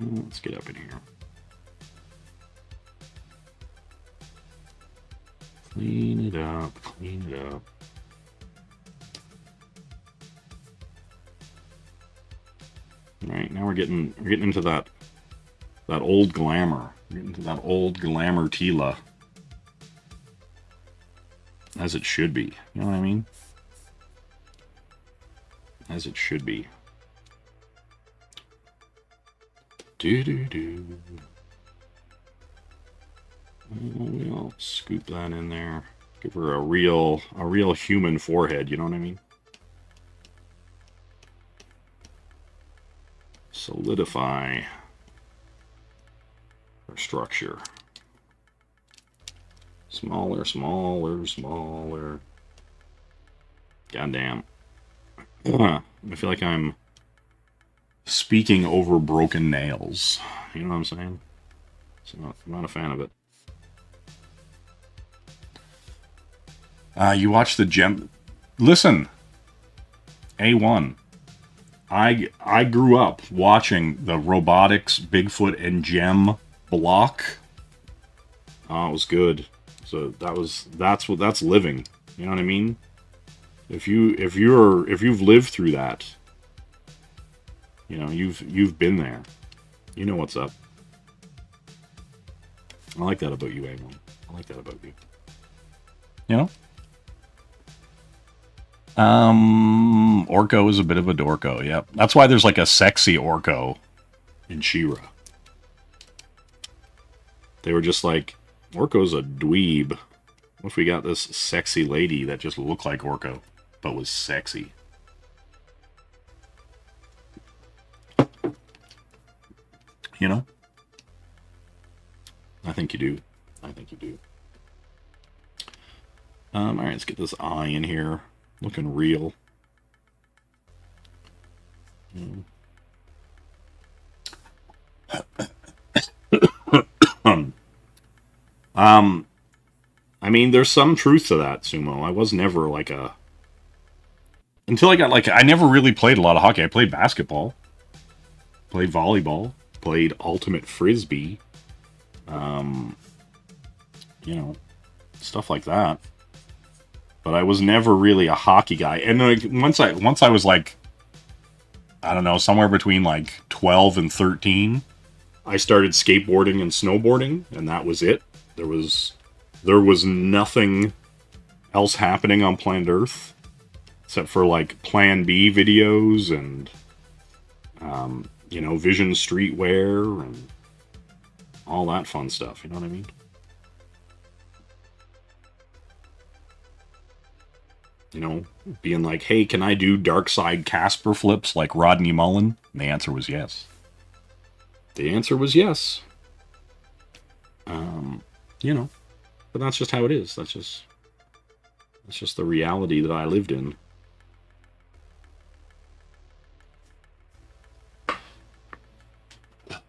Let's get up in here. Clean it up, clean it up. Right, now we're getting into that old glamour. We're getting into that old glamour Tila. As it should be. You know what I mean? As it should be. Do do do. We'll scoop that in there. Give her a real human forehead, you know what I mean? Solidify her structure. Smaller, smaller, smaller. Goddamn. I feel like I'm speaking over broken nails. You know what I'm saying? So I'm not a fan of it. You watch the gem. Listen, A1. I grew up watching the Robotics, Bigfoot, and Gem block. Oh, it was good. So that's living. You know what I mean? If you've lived through that, you know, you've been there. You know what's up. I like that about you, A1. I like that about you. You know? Orko is a bit of a dorko, yep. That's why there's like a sexy Orko in She-Ra. They were just like, Orko's a dweeb. What if we got this sexy lady that just looked like Orko, but was sexy? You know? I think you do. I think you do. Alright, let's get this eye in here. Looking real. I mean, there's some truth to that, Sumo. I was never like a... Until I got like... I never really played a lot of hockey. I played basketball. Played volleyball. Played ultimate frisbee. You know, stuff like that. But I was never really a hockey guy. And like, once I was like, I don't know, somewhere between like 12 and 13, I started skateboarding and snowboarding, and that was it. There was nothing else happening on planet Earth except for like Plan B videos and you know, Vision Streetwear and all that fun stuff. You know what I mean? You know, being like, hey, can I do Dark Side Casper flips like Rodney Mullen? And the answer was yes. The answer was yes. You know, but that's just how it is. That's just the reality that I lived in.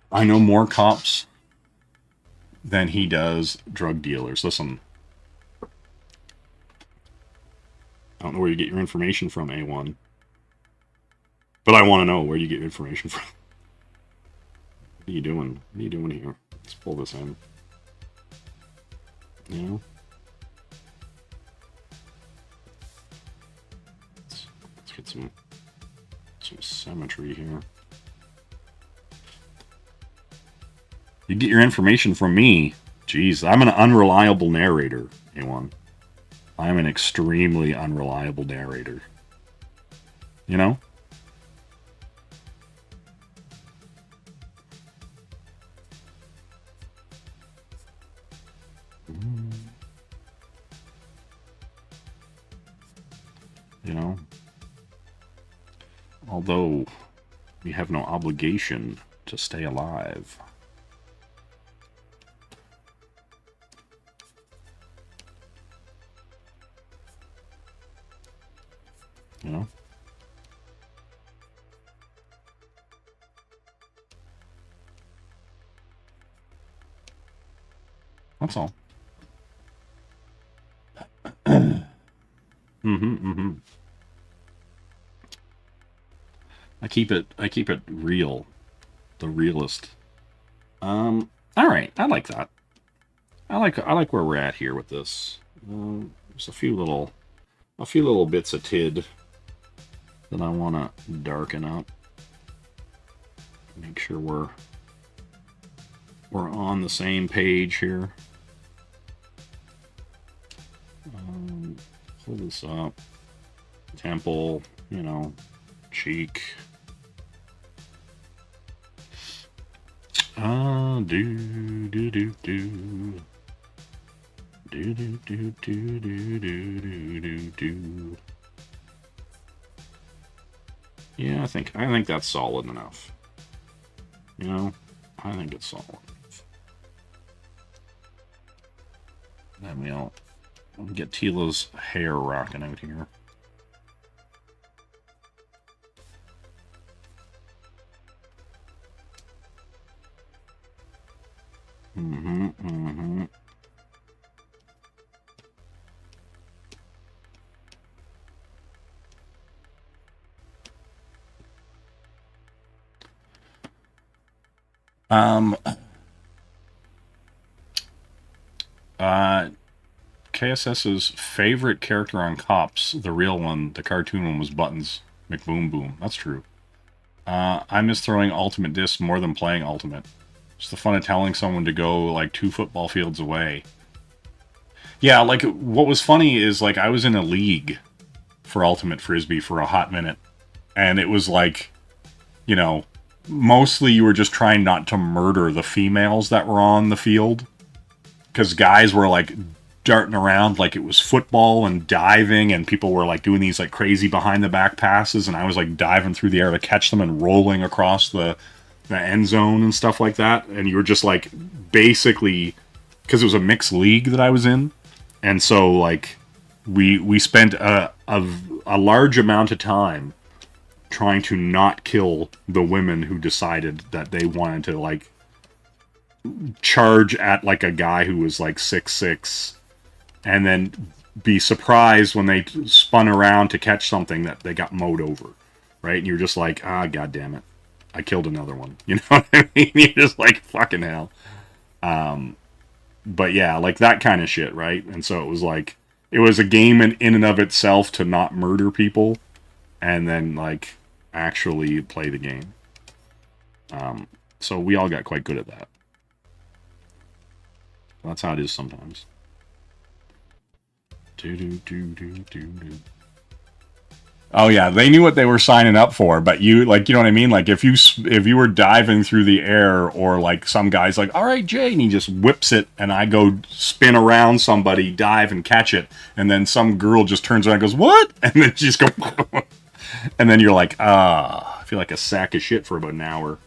I know more cops than he does drug dealers. Listen. I don't know where you get your information from, A1. But I want to know where you get your information from. What are you doing? What are you doing here? Let's pull this in. You know? Let's get some symmetry here. You get your information from me. Jeez, I'm an unreliable narrator, A1. I'm an extremely unreliable narrator. You know? You know? Although we have no obligation to stay alive. You know? That's all. Mm-hmm. I keep it real. The realist. All right. I like that. I like where we're at here with this. There's a few little bits of tid that I want to darken up. Make sure we're on the same page here. Pull this up. Temple, cheek. Do do do do do do do do do do do do. Yeah, I think that's solid enough. I think it's solid enough. Then we'll get Tila's hair rocking out here. Mm-hmm. KSS's favorite character on Cops, the real one, the cartoon one, was Buttons McBoom Boom. That's true. I miss throwing Ultimate Discs more than playing Ultimate. Just the fun of telling someone to go like 2 football fields away. Yeah, like what was funny is like I was in a league for Ultimate Frisbee for a hot minute, and it was like, mostly you were just trying not to murder the females that were on the field, because guys were like darting around like it was football and diving, and people were like doing these like crazy behind the back passes, and I was like diving through the air to catch them and rolling across the end zone and stuff like that. And you were just like basically, because it was a mixed league that I was in, and so like we spent a large amount of time trying to not kill the women who decided that they wanted to like charge at like a guy who was like 6'6", and then be surprised when they spun around to catch something that they got mowed over, right? And you're just like, god damn it, I killed another one. You know what I mean? You're just like, fucking hell. But yeah, like that kind of shit, right? And so it was like, it was a game in and of itself to not murder people and then like actually play the game. So we all got quite good at that. That's how it is sometimes. Oh yeah, they knew what they were signing up for, but you know what I mean? Like if you were diving through the air, or like some guy's like, all right, Jay, and he just whips it, and I go spin around somebody, dive and catch it, and then some girl just turns around and goes, what? And then she just go, and then you're like, I feel like a sack of shit for about an hour.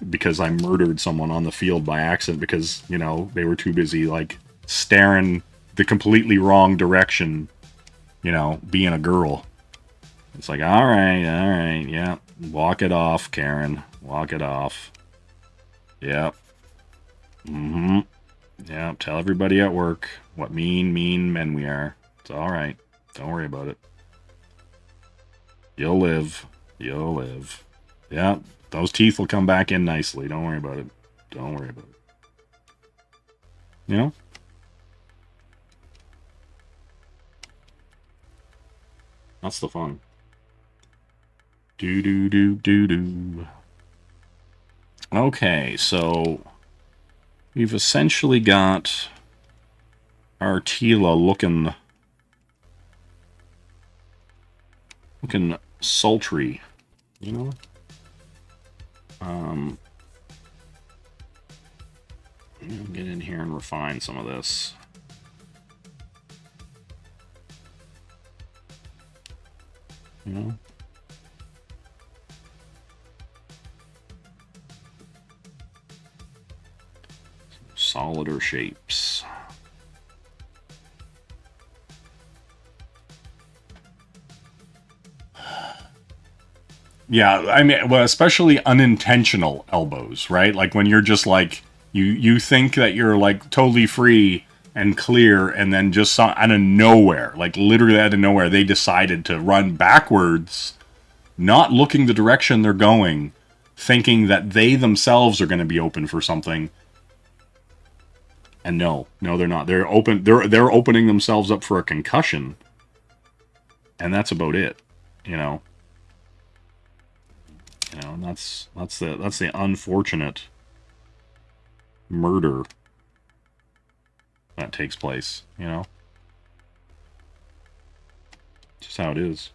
Because I murdered someone on the field by accident because, they were too busy like staring the completely wrong direction, being a girl. It's like, all right, yeah. Walk it off, Karen. Walk it off. Yep. Mm-hmm. Yep, tell everybody at work what mean men we are. It's all right. Don't worry about it. You'll live. You'll live. Yep, those teeth will come back in nicely. Don't worry about it. Don't worry about it. That's the fun. Do. Okay, so we've essentially got our Tila looking sultry, Get in here and refine some of this. Solider shapes. Yeah, I mean, well, especially unintentional elbows, right? Like when you're just like You think that you're like totally free and clear, and then just out of nowhere, like literally out of nowhere, they decided to run backwards, not looking the direction they're going, thinking that they themselves are going to be open for something. And no, they're not. They're opening themselves up for a concussion, and that's about it. And that's the unfortunate murder that takes place. Just how it is.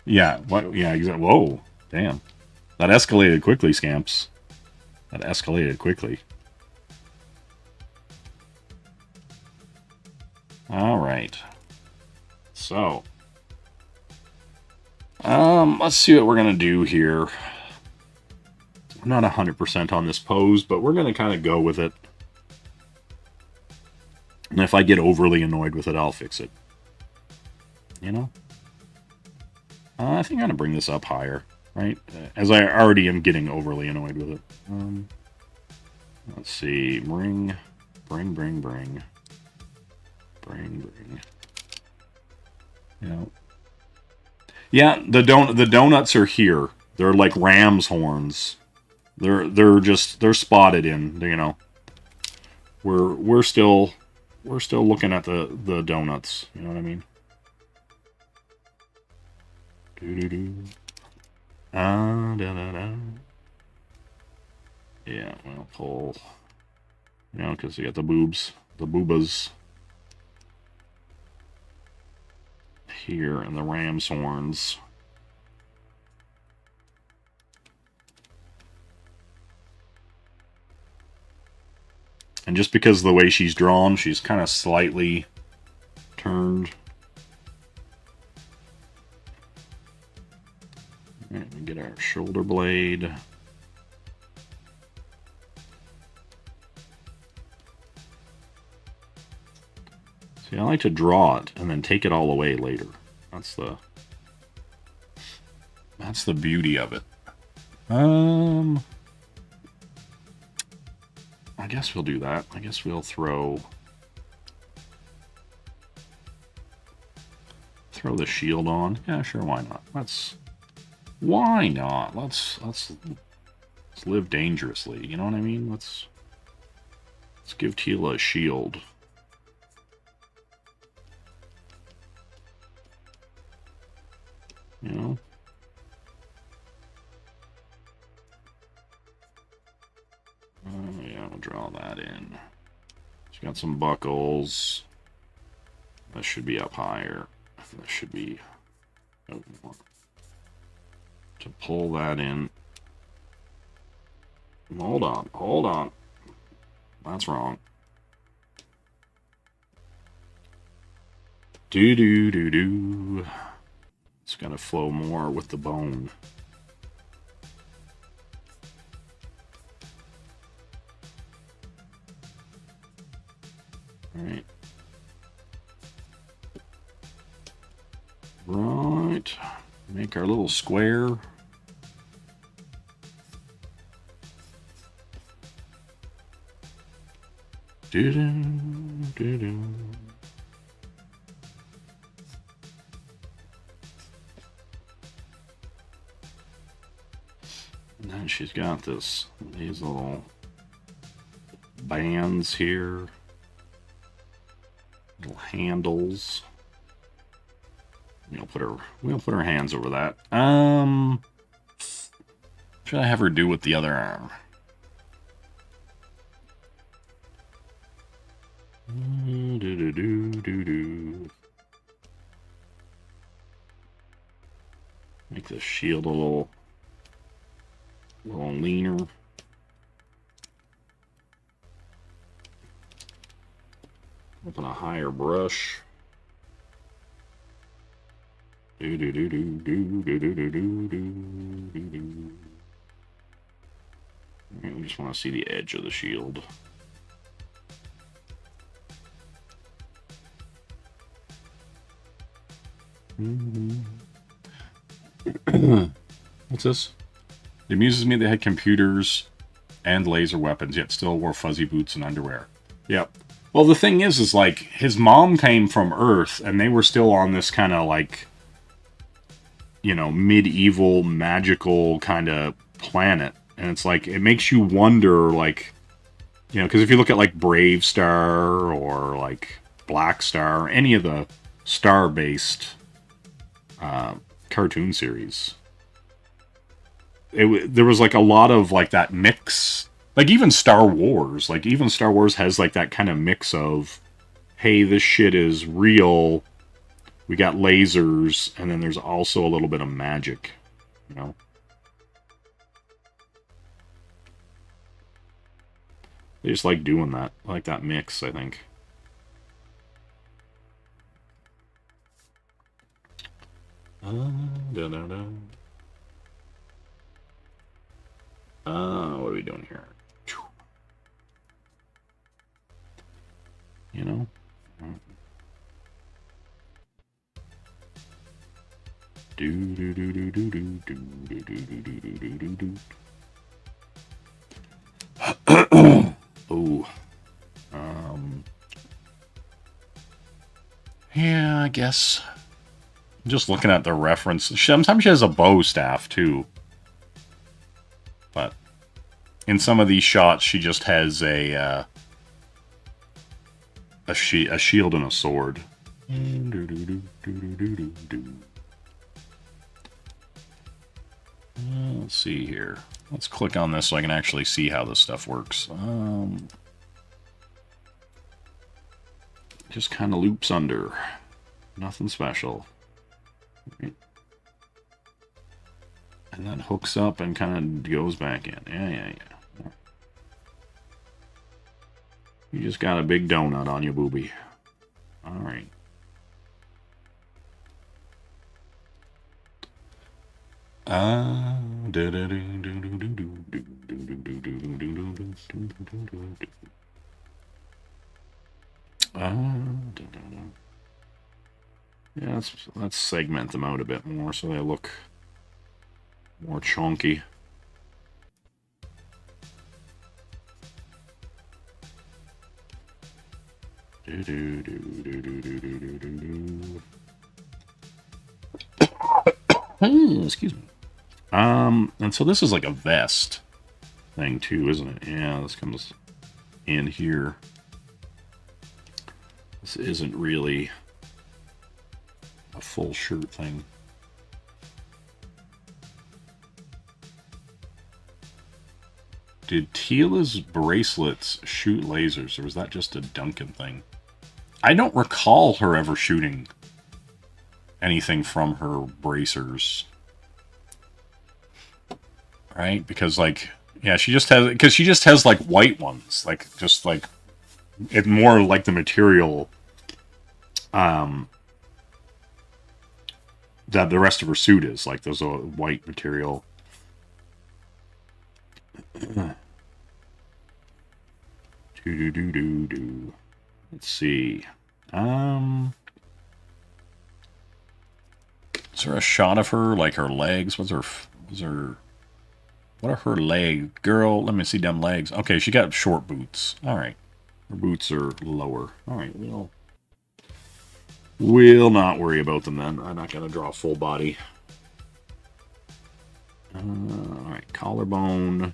Yeah. What? Yeah. Exactly. Whoa. Damn. That escalated quickly, Scamps. That escalated quickly. All right. So, let's see what we're gonna do here. I'm not 100% on this pose, but we're gonna kind of go with it. And if I get overly annoyed with it, I'll fix it. I think I'm gonna bring this up higher, right? As I already am getting overly annoyed with it. Let's see. Bring. Yeah, the donuts are here. They're like ram's horns. They're spotted in. We're still looking at the donuts. You know what I mean? Yeah, well, pull. Because you got the boobs, the boobas here, and the ram's horns. And just because of the way she's drawn, she's kind of slightly turned. All right, we get our shoulder blade. See, I like to draw it and then take it all away later. That's the beauty of it. I guess we'll do that. I guess we'll throw the shield on. Yeah, sure, why not? Why not? Let's live dangerously. You know what I mean? Let's give Teela a shield. Yeah, we'll draw that in. She's got some buckles. That should be up higher. That should be more. To pull that in. Hold on. That's wrong. Do. It's got to flow more with the bone. Right. Make our little square. Do. And then she's got these little bands here. Little handles. We'll put her hands over that. Should I have her do with the other arm? Do. Make the shield a little leaner. Open a higher brush. We just want to see the edge of the shield. What's this? It amuses me they had computers and laser weapons, yet still wore fuzzy boots and underwear. Yep. Well, the thing is like, his mom came from Earth, and they were still on this kind of, like, you know, medieval, magical kind of planet. And it's like, it makes you wonder, like, you know, because if you look at, like, Brave Star or, like, Black Star, any of the star-based cartoon series, there was, like, a lot of, like, that mix. Like, even Star Wars. Like, even Star Wars has, like, that kind of mix of, hey, this shit is real. We got lasers, and then there's also a little bit of magic, you know? They just like doing that. I like that mix, I think. What are we doing here? You know? Oh. Yeah, I guess. Just looking at the reference. Sometimes she has a bow staff, too. But in some of these shots, she just has a shield and a sword. Let's see here. Let's click on this so I can actually see how this stuff works. Just kind of loops under. Nothing special. Right. And then hooks up and kind of goes back in. Yeah. You just got a big donut on your boobie. Alright. Yeah, let's segment them out a bit more so they look more chunky. Excuse me. And so this is like a vest thing too, isn't it? Yeah, this comes in here. This isn't really a full shirt thing. Did Teela's bracelets shoot lasers, or was that just a Duncan thing? I don't recall her ever shooting anything from her bracers. Right? Because, like, yeah, she just has, like, white ones. Like, just, like, it's more like the material, that the rest of her suit is. Like, those white material. Let's see. Is there a shot of her, like her legs? What are her legs? Girl, let me see them legs. Okay, she got short boots. Alright. Her boots are lower. Alright, we'll not worry about them then. I'm not gonna draw full body. Alright, collarbone.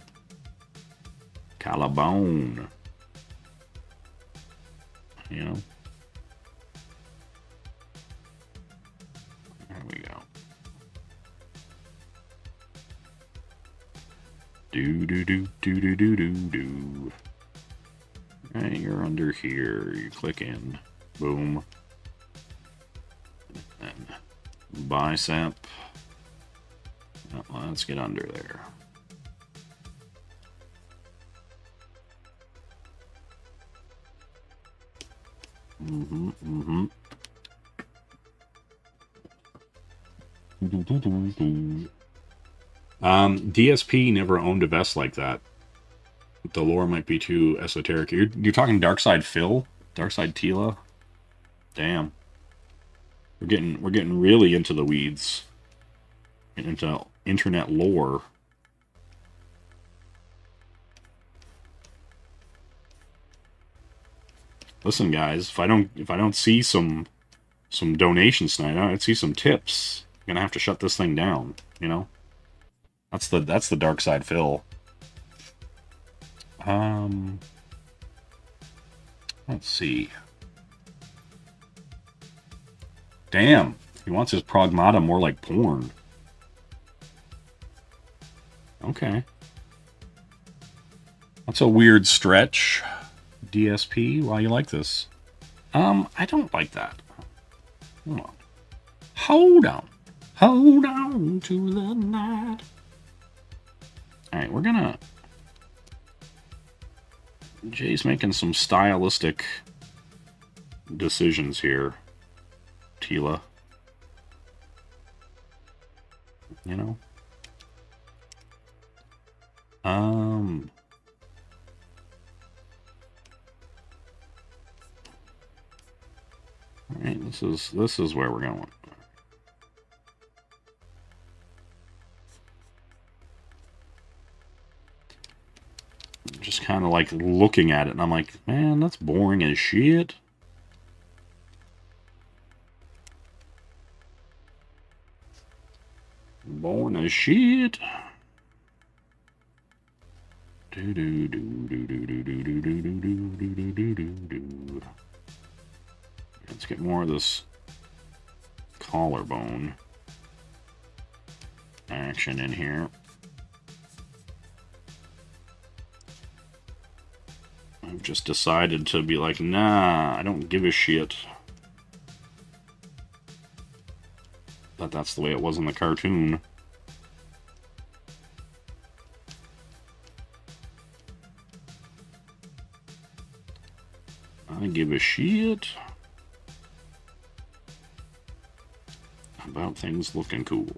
Collarbone. You know? There we go. Do. Alright, you're under here. You click in. Boom. And bicep. Oh, let's get under there. DSP never owned a vest like that. The lore might be too esoteric. You're talking Darkside Phil? Darkside Teela? Damn. We're getting really into the weeds. into internet lore. Listen, guys, if I don't see some donations tonight, I'd see some tips. I'm gonna have to shut this thing down, you know? That's the dark side Phil. Let's see. Damn, he wants his Pragmata more like porn. Okay. That's a weird stretch. DSP, why you like this? I don't like that. Hold on. Hold on. Hold on to the night. Alright, we're gonna... Jay's making some stylistic decisions here. Tila. You know? Alright, this is where we're going. Just kind of like looking at it, and I'm like, man, that's boring as shit. Boring as shit. Let's get more of this collarbone action in here. I've just decided to be like, nah, I don't give a shit. But that's the way it was in the cartoon. I give a shit about things looking cool.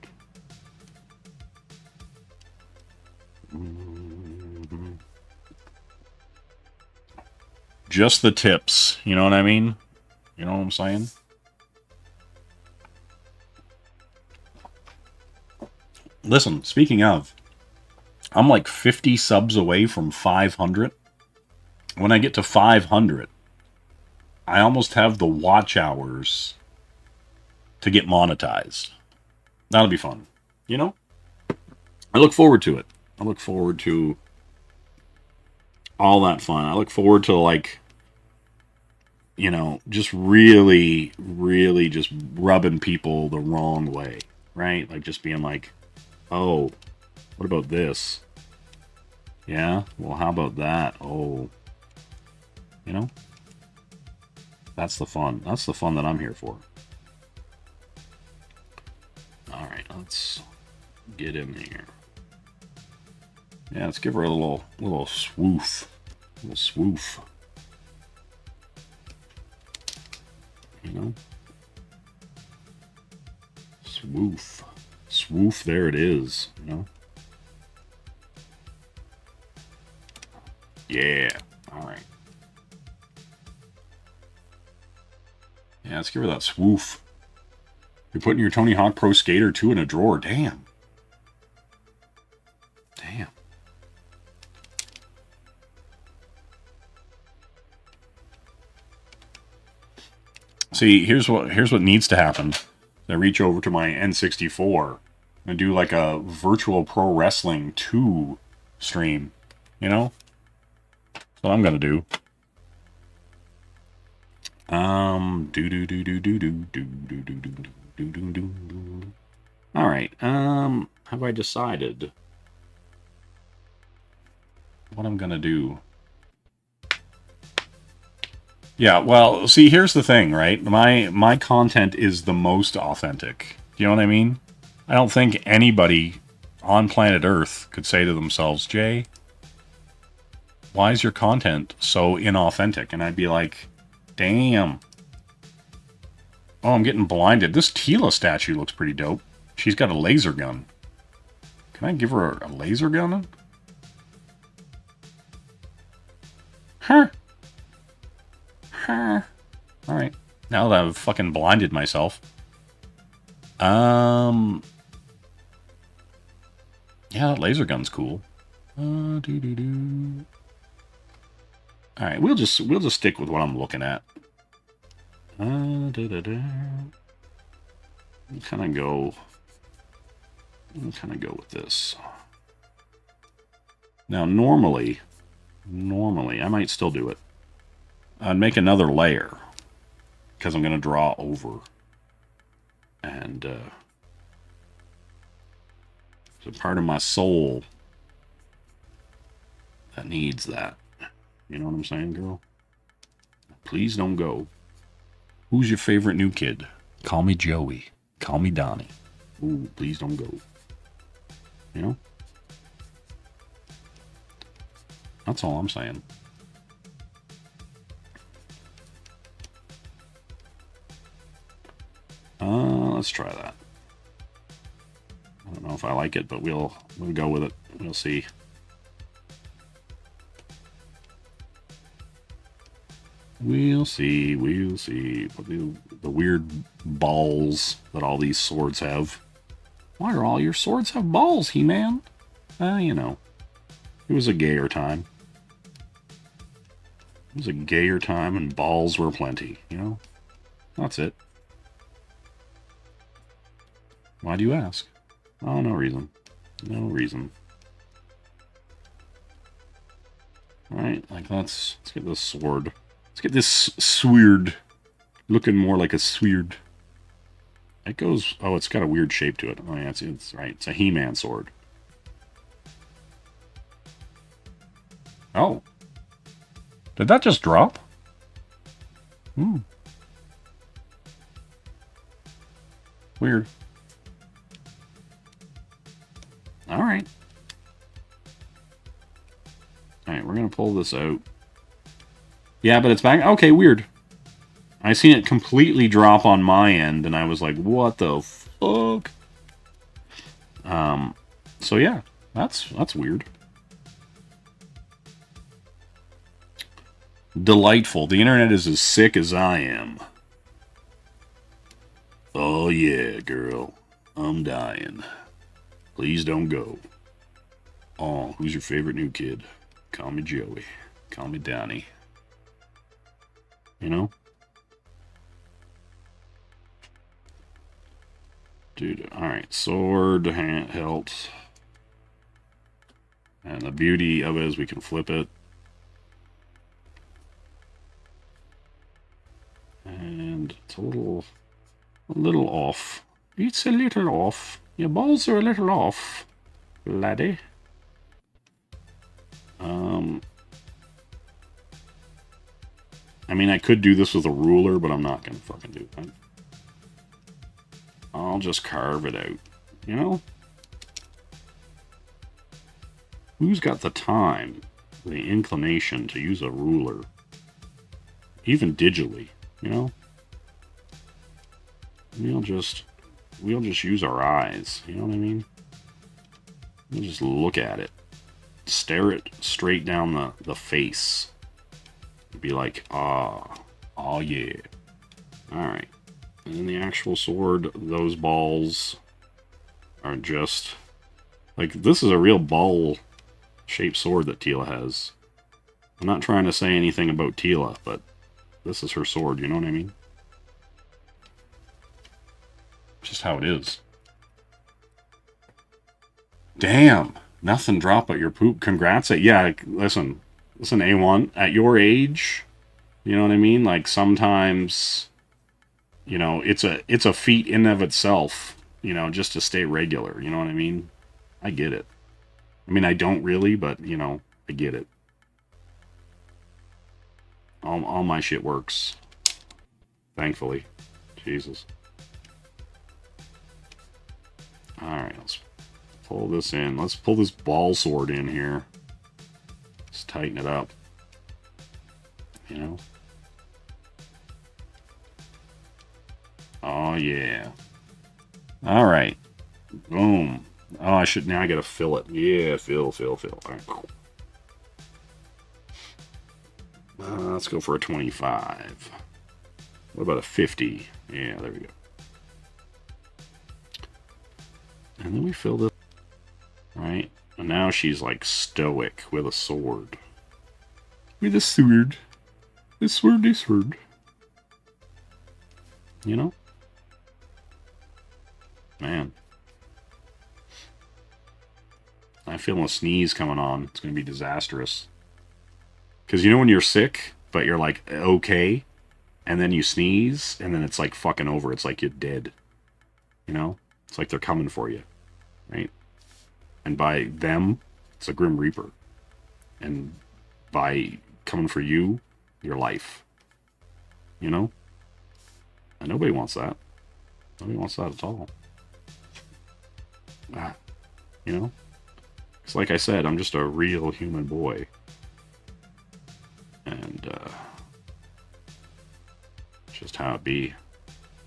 Just the tips, you know what I mean? You know what I'm saying? Listen, speaking of, I'm like 50 subs away from 500. When I get to 500, I almost have the watch hours to get monetized. That'll be fun. You know? I look forward to it. I look forward to all that fun. I look forward to, like, you know, just really, really just rubbing people the wrong way, right? Like, just being like, oh, what about this? Yeah? Well, how about that? Oh. You know? That's the fun. That's the fun that I'm here for. Alright, let's get in here. Yeah, let's give her a little swoof. A little swoof. You know? Swoof. Swoof, there it is, you know? Yeah, alright. Yeah, let's give her that swoof. You're putting your Tony Hawk Pro Skater 2 in a drawer. Damn. Damn. See, here's what needs to happen. I reach over to my N64 and do like a virtual pro wrestling 2 stream. You know? That's what I'm gonna do. Alright, have I decided what I'm gonna do? Yeah, well, see, here's the thing, right? My content is the most authentic. Do you know what I mean? I don't think anybody on planet Earth could say to themselves, Jay, why is your content so inauthentic? And I'd be like, damn. Oh, I'm getting blinded. This Tila statue looks pretty dope. She's got a laser gun. Can I give her a laser gun? Huh. Huh. Alright. Now that I've fucking blinded myself. Yeah, that laser gun's cool. Doo-doo-doo. All right, we'll just stick with what I'm looking at. Da-da-da. Kind of go with this. Now, normally, I might still do it. I'd make another layer because I'm going to draw over, and it's a part of my soul that needs that. You know what I'm saying, girl? Please don't go. Who's your favorite new kid? Call me Joey. Call me Donnie. Ooh, please don't go. You know? That's all I'm saying. Let's try that. I don't know if I like it, but we'll go with it. We'll see. We'll see. We'll see. The weird balls that all these swords have. Why do all your swords have balls, He-Man? You know. It was a gayer time. It was a gayer time and balls were plenty, you know? That's it. Why do you ask? Oh, no reason. No reason. Alright, like let's get this sword. Let's get this sword looking more like a sword. It goes... Oh, it's got a weird shape to it. Oh, yeah, it's right. It's a He-Man sword. Oh. Did that just drop? Weird. Alright. Alright, we're going to pull this out. Yeah, but it's back. Okay, weird. I seen it completely drop on my end, and I was like, what the fuck? So yeah, that's weird. Delightful. The internet is as sick as I am. Oh yeah, girl. I'm dying. Please don't go. Oh, who's your favorite new kid? Call me Joey. Call me Donnie. You know? Dude, alright. Sword, hilt. And the beauty of it is we can flip it. And it's a little off. It's a little off. Your balls are a little off, laddie. I mean, I could do this with a ruler, but I'm not gonna fucking do that. I'll just carve it out, you know? Who's got the time, the inclination to use a ruler? Even digitally, you know? We'll just use our eyes, you know what I mean? We'll just look at it. Stare it straight down the face. Be like, oh yeah. Alright. And then the actual sword, those balls are just... Like, this is a real ball-shaped sword that Teela has. I'm not trying to say anything about Teela, but this is her sword, you know what I mean? Just how it is. Damn! Nothing drop but your poop. Congrats. Yeah, listen, A1, at your age, you know what I mean? Like, sometimes, you know, it's a feat in and of itself, you know, just to stay regular, you know what I mean? I get it. I mean, I don't really, but, you know, I get it. All my shit works. Thankfully. Jesus. Alright, let's pull this in. Let's pull this ball sword in here. Let's tighten it up. You know? Oh, yeah. Alright. Boom. Oh, now I gotta fill it. Yeah, fill. Alright, cool. Let's go for a 25. What about a 50? Yeah, there we go. And then we fill this. Right? And now she's like stoic with a sword. With a sword. A sword, a sword. You know? Man. I feel a sneeze coming on. It's going to be disastrous. Because you know when you're sick, but you're like, okay, and then you sneeze, and then it's like fucking over. It's like you're dead. You know? It's like they're coming for you. Right? And by them, it's a Grim Reaper. And by coming for you, your life. You know? And nobody wants that. Nobody wants that at all. You know? It's like I said, I'm just a real human boy. And, just how it be.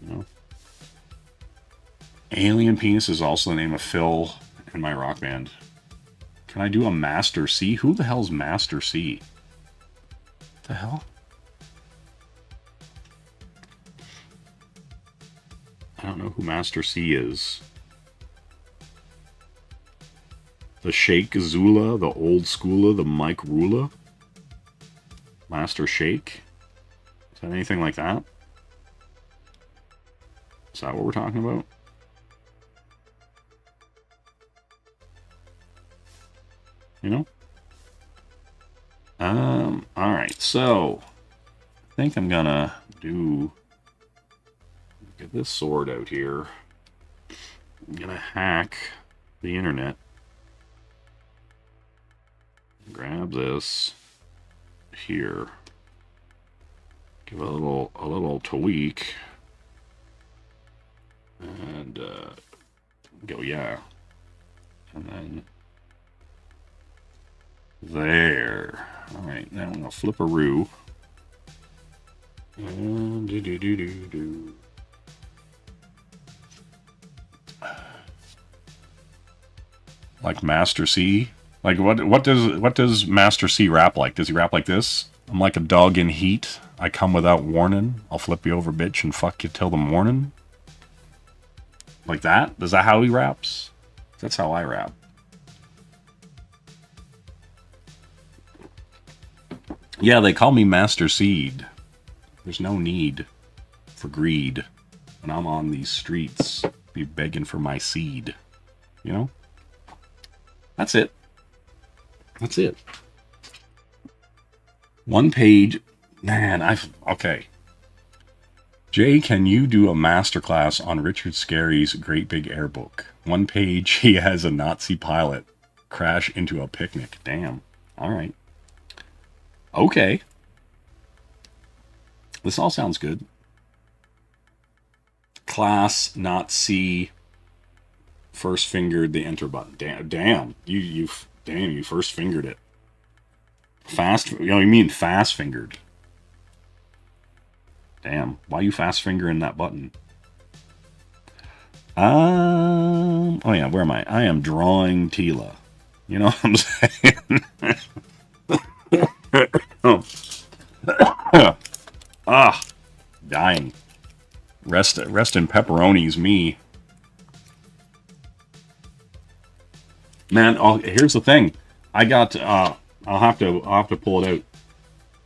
You know? Alien Penis is also the name of Phil in my rock band. Can I do a Master C? Who the hell's Master C? What the hell? I don't know who Master C is. The Sheikh Zula, the Old Schooler, the Mike Rula? Master Sheikh? Is that anything like that? Is that what we're talking about? You know? Alright, so I think I'm gonna get this sword out here. I'm gonna hack the internet. Grab this here. Give it a little tweak. And go, yeah. And then there. Alright, now I'm gonna flip a roo. And do. Like Master C? Like what does Master C rap like? Does he rap like this? I'm like a dog in heat. I come without warning. I'll flip you over, bitch, and fuck you till the morning. Like that? Is that how he raps? That's how I rap. Yeah, they call me Master Seed. There's no need for greed when I'm on these streets. Be begging for my seed. You know? That's it. That's it. One page. Man, okay. Jay, can you do a masterclass on Richard Scarry's Great Big Air Book? One page, he has a Nazi pilot crash into a picnic. Damn. All right. Okay. This all sounds good. Class, not C. First fingered the enter button. Damn. You first fingered it. Fast. You know, you mean fast fingered. Damn. Why you fast fingering that button? Oh yeah, where am I? I am drawing Tila. You know what I'm saying? Dying. Rest in pepperonis, me. Man, here's the thing. I got. I'll have to pull it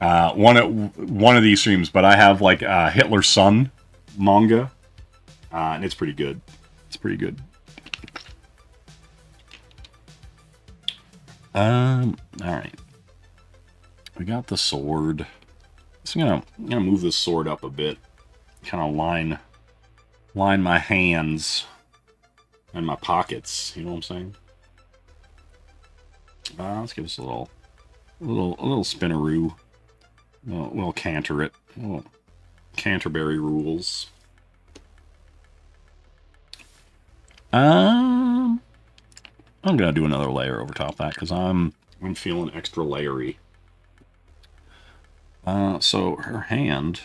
out. One of these streams, but I have like Hitler's Son manga, and it's pretty good. It's pretty good. All right. We got the sword. So I'm gonna move this sword up a bit. Kind of line my hands and my pockets. You know what I'm saying? Let's give us a little spinaroo. We'll canter it. Little Canterbury rules. I'm gonna do another layer over top of that because I'm feeling extra layery. So her hand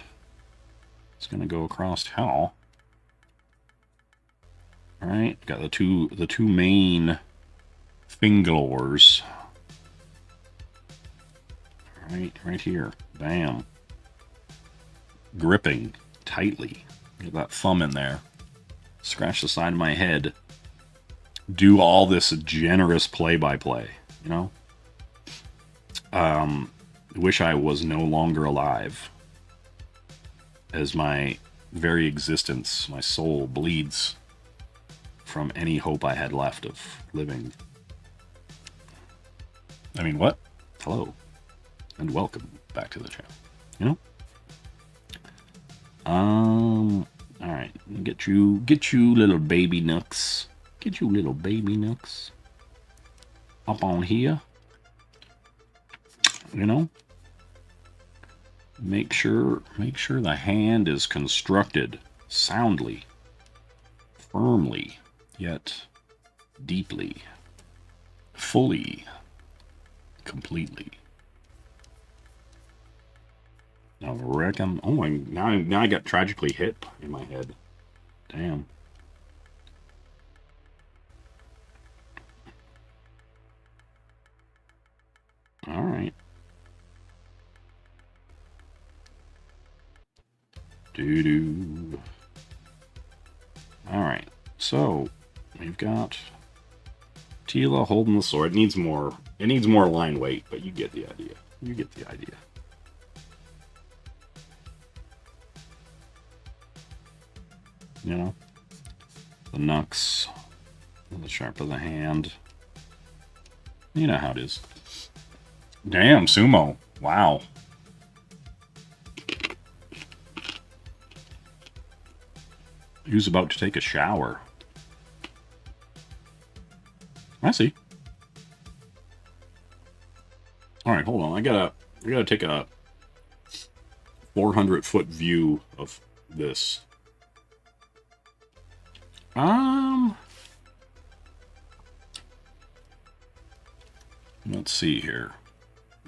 is gonna go across how? All right, got the two main fingers. Right here. Bam. Gripping tightly. Get that thumb in there. Scratch the side of my head. do all this generous play-by-play, you know? Wish I was no longer alive, as my very existence, my soul bleeds from any hope I had left of living. I mean, what? Hello, and welcome back to the channel, you know? All right, get you little baby nooks. Get you little baby nooks up on here. You know, make sure the hand is constructed soundly, firmly, yet deeply, fully, completely. Now, wreck, oh my, now I got tragically hit in my head. Damn. All right. Doo-doo. All right. So, we've got Teela holding the sword. It needs more line weight, but you get the idea. You get the idea. You know? The knucks. The sharp of the hand. You know how it is. Damn, Sumo. Wow. He was about to take a shower. I see. Alright, hold on. I gotta take a 400-foot view of this. Let's see here.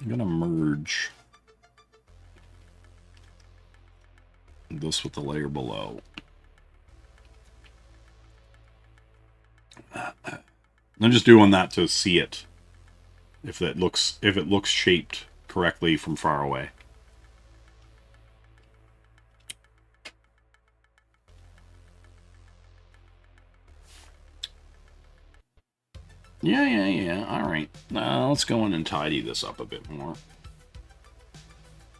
I'm gonna merge this with the layer below. I'm just doing that to see it. If it looks shaped correctly from far away. Yeah. All right. Now let's go in and tidy this up a bit more.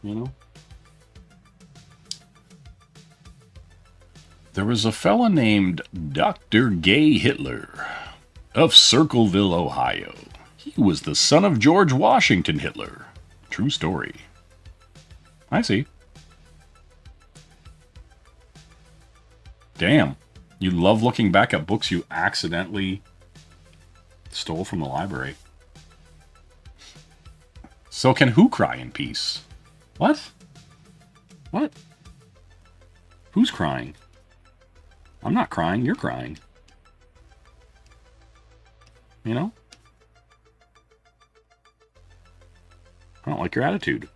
You know? There was a fella named Dr. Gay Hitler of Circleville, Ohio. He was the son of George Washington Hitler. True story. I see. Damn. You love looking back at books you accidentally stole from the library. So can who cry in peace? What? What? Who's crying? I'm not crying, you're crying. You know? I don't like your attitude.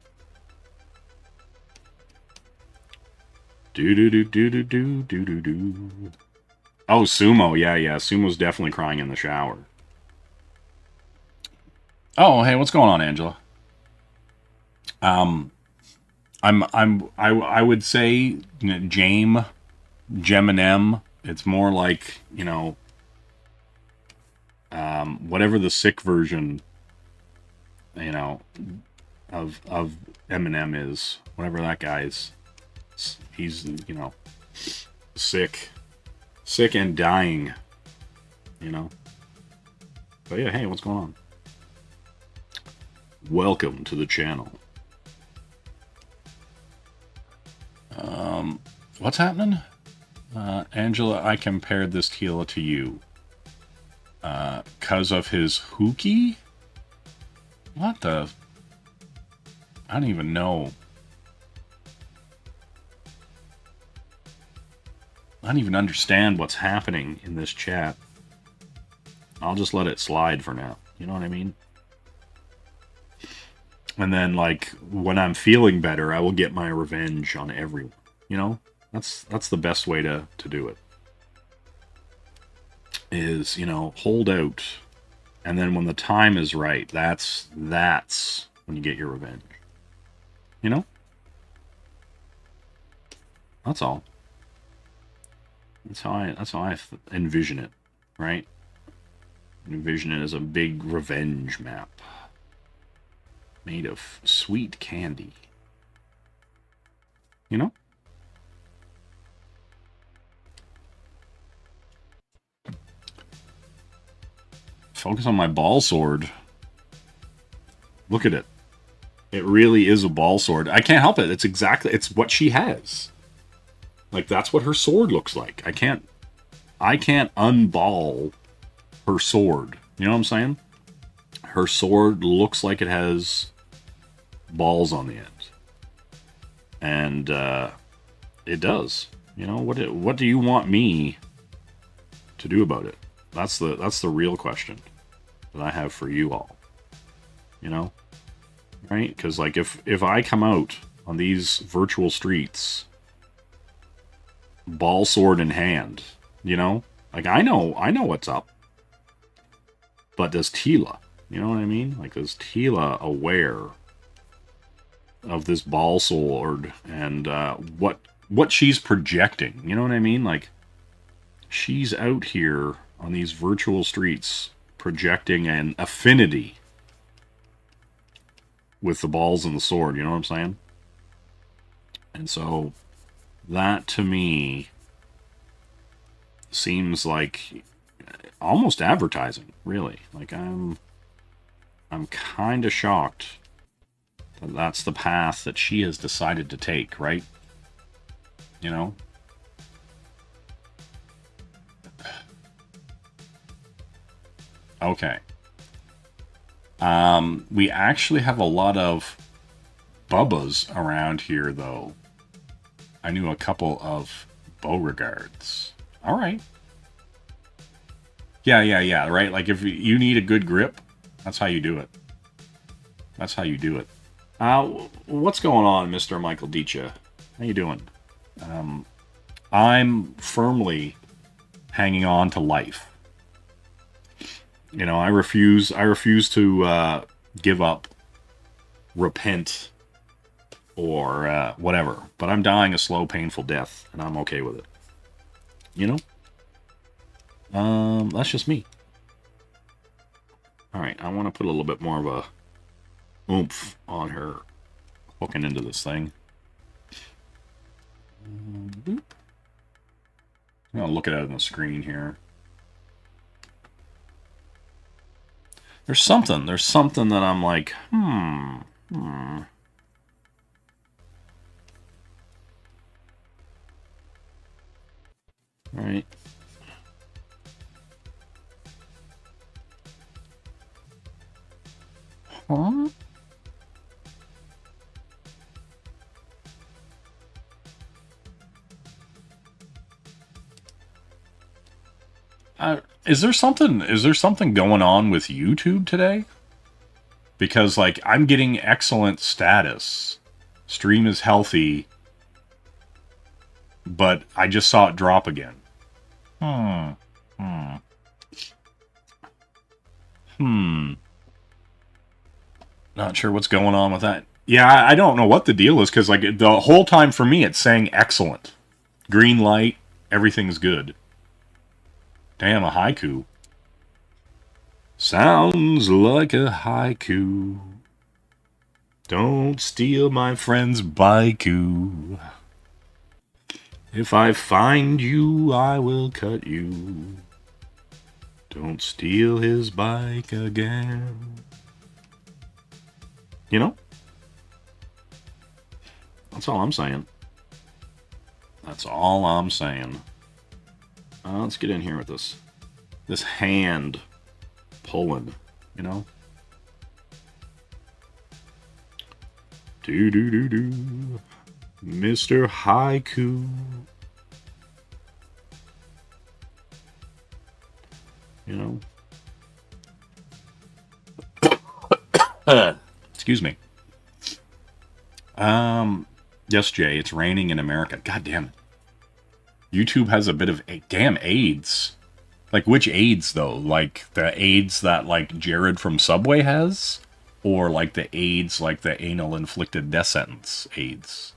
Do-do-do-do-do-do-do-do-do. Oh, Sumo. Yeah. Sumo's definitely crying in the shower. Oh, hey, what's going on, Angela? I would say Geminem. It's more like, you know, whatever the sick version, you know, of Eminem is, whatever that guy's, he's, you know, sick and dying, you know. But yeah, hey, what's going on? Welcome to the channel. What's happening? Angela, I compared this Teela to you. 'Cause of his hookie? What the? I don't even know. I don't even understand what's happening in this chat. I'll just let it slide for now. You know what I mean? And then, like, when I'm feeling better, I will get my revenge on everyone. You know? That's the best way to do it. Is, you know, hold out. And then when the time is right, that's when you get your revenge. You know? That's all. That's how I envision it, right? Envision it as a big revenge map made of sweet candy. You know? Focus on my ball sword. Look at it. It really is a ball sword. I can't help it. It's what she has. Like, that's what her sword looks like. I can't unball her sword. You know what I'm saying? Her sword looks like it has balls on the end. And it does. You know, what do you want me to do about it? That's the real question that I have for you all. You know? Right? Because, like, if I come out on these virtual streets, ball sword in hand, you know? Like, I know what's up. But does Tila, you know what I mean? Like, is Tila aware of this ball sword and what she's projecting? You know what I mean? Like, she's out here on these virtual streets projecting an affinity with the balls and the sword, you know what I'm saying? And so that to me seems like almost advertising, really. Like, I'm kind of shocked that that's the path that she has decided to take, right? You know? Okay. We actually have a lot of Bubbas around here, though. I knew a couple of Beauregards. All right. Yeah, right? Like, if you need a good grip, that's how you do it. That's how you do it. What's going on, Mr. Michael Dicha? How you doing? I'm firmly hanging on to life. You know, I refuse to give up, repent, or whatever. But I'm dying a slow, painful death, and I'm okay with it. You know? That's just me. Alright, I want to put a little bit more of a oomph on her hooking into this thing. Boop. I'm going to look at it on the screen here. There's something that I'm like, Right. Huh? Is there something going on with YouTube today? Because, like, I'm getting excellent status. Stream is healthy. But I just saw it drop again. Not sure what's going on with that. Yeah, I don't know what the deal is, because, like, the whole time for me it's saying excellent. Green light, everything's good. Damn, a haiku. Sounds like a haiku. Don't steal my friend's baiku. If I find you, I will cut you. Don't steal his bike again. You know? That's all I'm saying. That's all I'm saying. Let's get in here with this hand pulling, you know? Do. Mr. Haiku. You know? Excuse me. Yes, Jay, it's raining in America. God damn it. YouTube has a bit of damn AIDS. Like, which AIDS though? Like the AIDS that, like, Jared from Subway has, or like the AIDS, like the anal inflicted death sentence AIDS?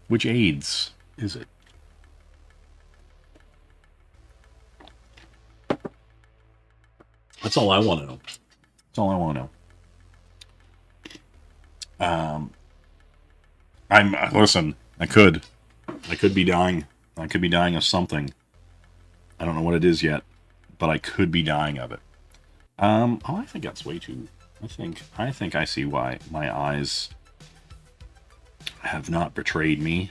Which AIDS is it? That's all I want to know. That's all I want to know. Listen, I could be dying. I could be dying of something. I don't know what it is yet, but I could be dying of it. I think that's way too. I think I see why my eyes have not betrayed me.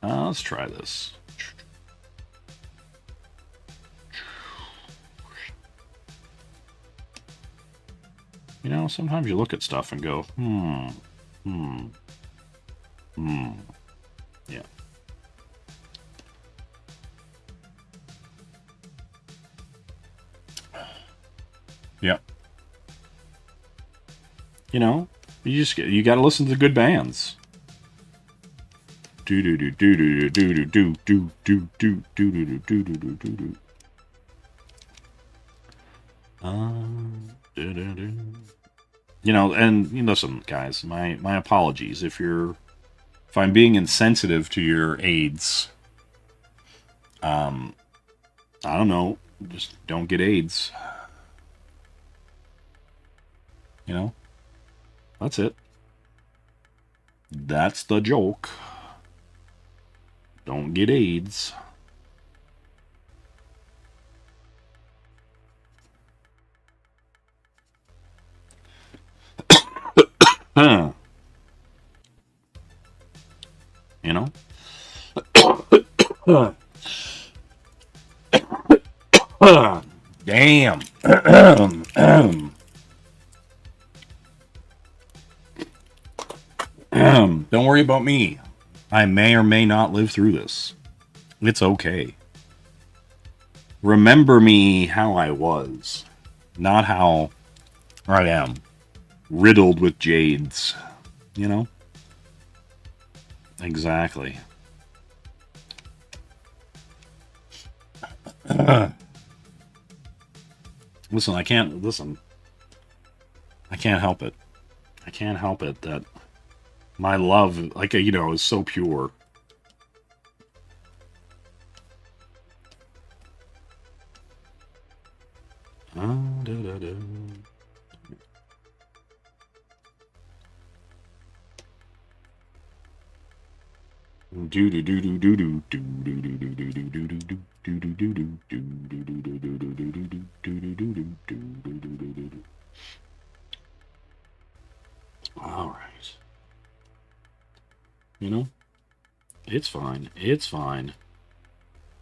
Let's try this. You know, sometimes you look at stuff and go, yeah. Yeah. You know, you got to listen to the good bands. Do do do do do do do do do do do do do do do do do do. You know, and listen, guys, my apologies if I'm being insensitive to your AIDS. I don't know, just don't get AIDS. You know, that's it. That's the joke. Don't get AIDS. Huh. You know? Damn. Don't worry about me. I may or may not live through this. It's okay. Remember me how I was, not how I am. Riddled with jades. You know? Exactly. Listen, I can't help it. I can't help it that my love, is so pure. All right. You know, it's fine. It's fine.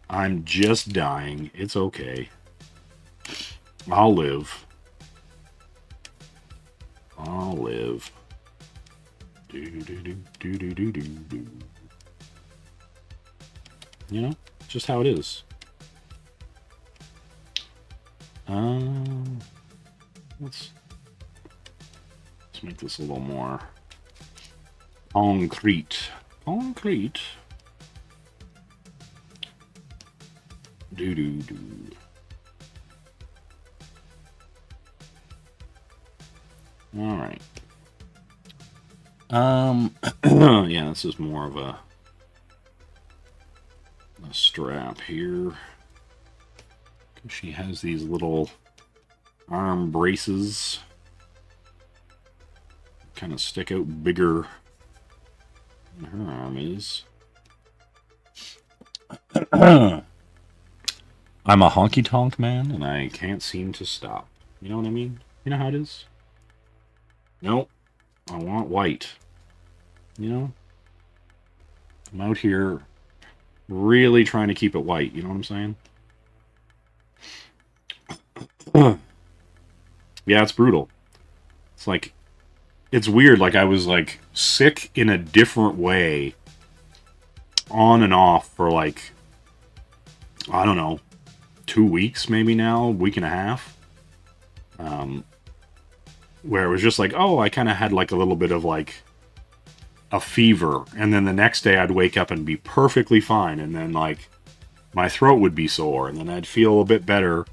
I'm just dying. It's okay. I'll live. I'll live. You know, just how it is. Let's make this a little more concrete. Concrete. Do. All right. Yeah, this is more of a strap here. She has these little arm braces. Kind of stick out bigger than her arm is. I'm a honky-tonk man, and I can't seem to stop. You know what I mean? You know how it is? Nope. I want white. You know? I'm out here really trying to keep it white. You know what I'm saying? Yeah, it's brutal. It's like, it's weird. Like, I was, like, sick in a different way on and off for, like, I don't know, 2 weeks maybe now, week and a half. Where it was just like, oh, I kind of had, like, a little bit of, like, a fever. And then the next day I'd wake up and be perfectly fine. And then, like, my throat would be sore. And then I'd feel a bit better.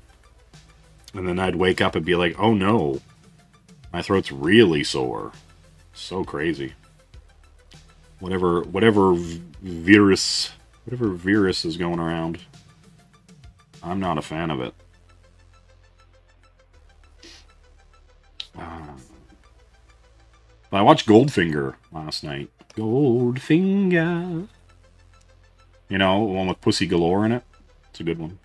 And then I'd wake up and be like, oh no, my throat's really sore. So crazy. Whatever virus is going around, I'm not a fan of it. But I watched Goldfinger last night. Goldfinger. You know, the one with Pussy Galore in it. It's a good one.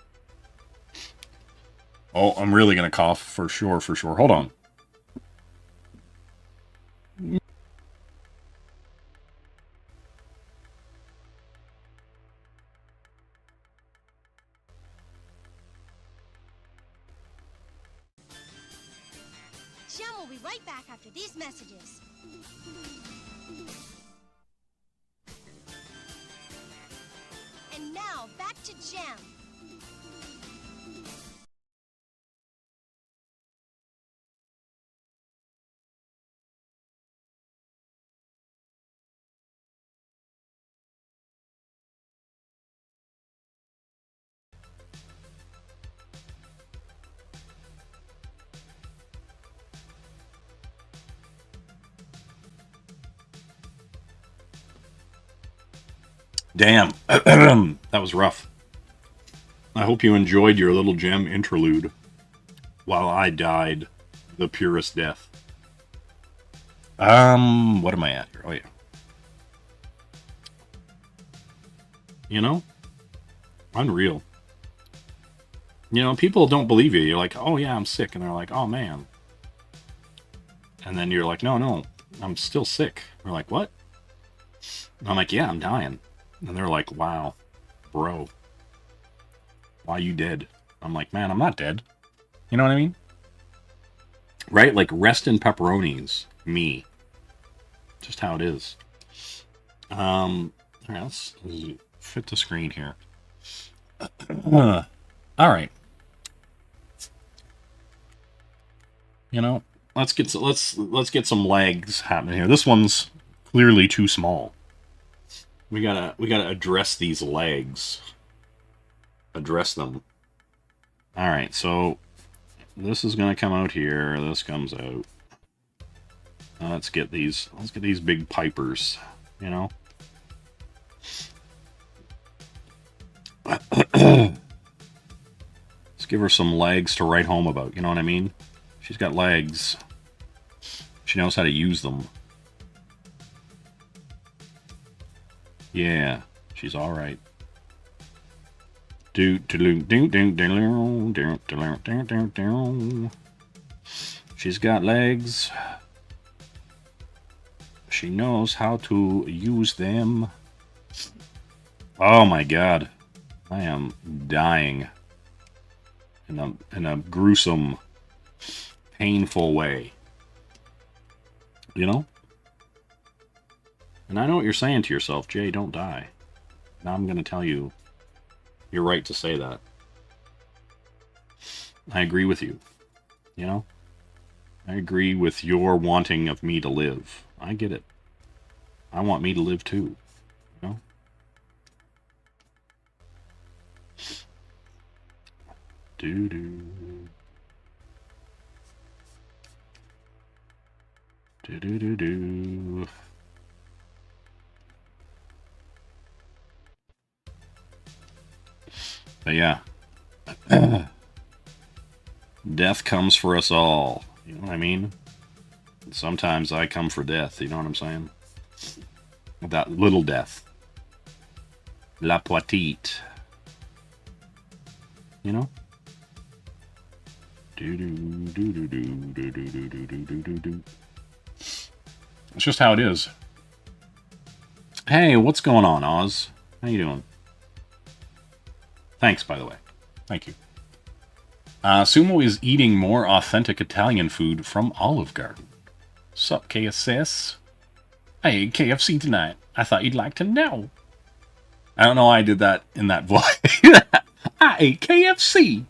Oh, I'm really going to cough for sure, for sure. Hold on. Shem will be right back after these messages. And now, back to Gem. Damn. That was rough. I hope you enjoyed your little Gem interlude while I died the purest death. What am I at here? Oh, yeah. You know? Unreal. You know, people don't believe you. You're like, oh, yeah, I'm sick. And they're like, oh, man. And then you're like, no, I'm still sick. They're like, what? And I'm like, yeah, I'm dying. And they're like, wow, bro. Why you dead? I'm like, man, I'm not dead. You know what I mean? Right? Like, rest in pepperonis. Me. Just how it is. All right, let's fit the screen here. All right. You know, let's get some legs happening here. This one's clearly too small. We gotta address these legs. Address them. All right, so this is gonna come out here. This comes out. Let's get these big pipers. You know. Let's give her some legs to write home about. You know what I mean? She's got legs. She knows how to use them. Yeah, she's all right. She's got legs. She knows how to use them. Oh my god. I am dying in a gruesome, painful way. You know? And I know what you're saying to yourself, Jay, don't die. Now I'm going to tell you, you're right to say that. I agree with you. You know? I agree with your wanting of me to live. I get it. I want me to live too. You know? Doo-doo. Do-do-do-do. But yeah. Death comes for us all. You know what I mean? Sometimes I come for death. You know what I'm saying? That little death. La petite. You know? Do-do-do-do-do-do-do-do-do-do-do. It's just how it is. Hey, what's going on, Oz? How you doing? Thanks, by the way. Thank you. Sumo is eating more authentic Italian food from Olive Garden. Sup, KSS? I ate KFC tonight. I thought you'd like to know. I don't know why I did that in that voice. I ate KFC.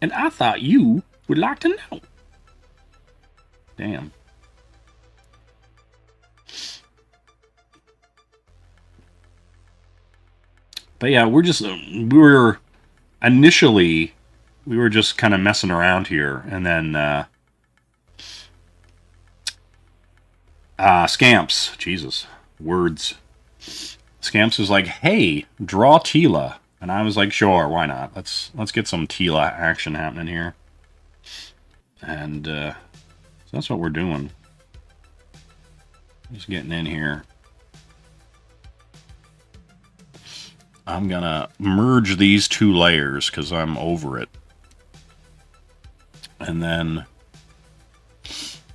And I thought you would like to know. Damn. But yeah, we were just kind of messing around here, and then Scamps, Jesus, words. Scamps was like, "Hey, draw Tila," and I was like, "Sure, why not? Let's get some Tila action happening here." And so that's what we're doing. Just getting in here. I'm gonna merge these two layers because I'm over it. And then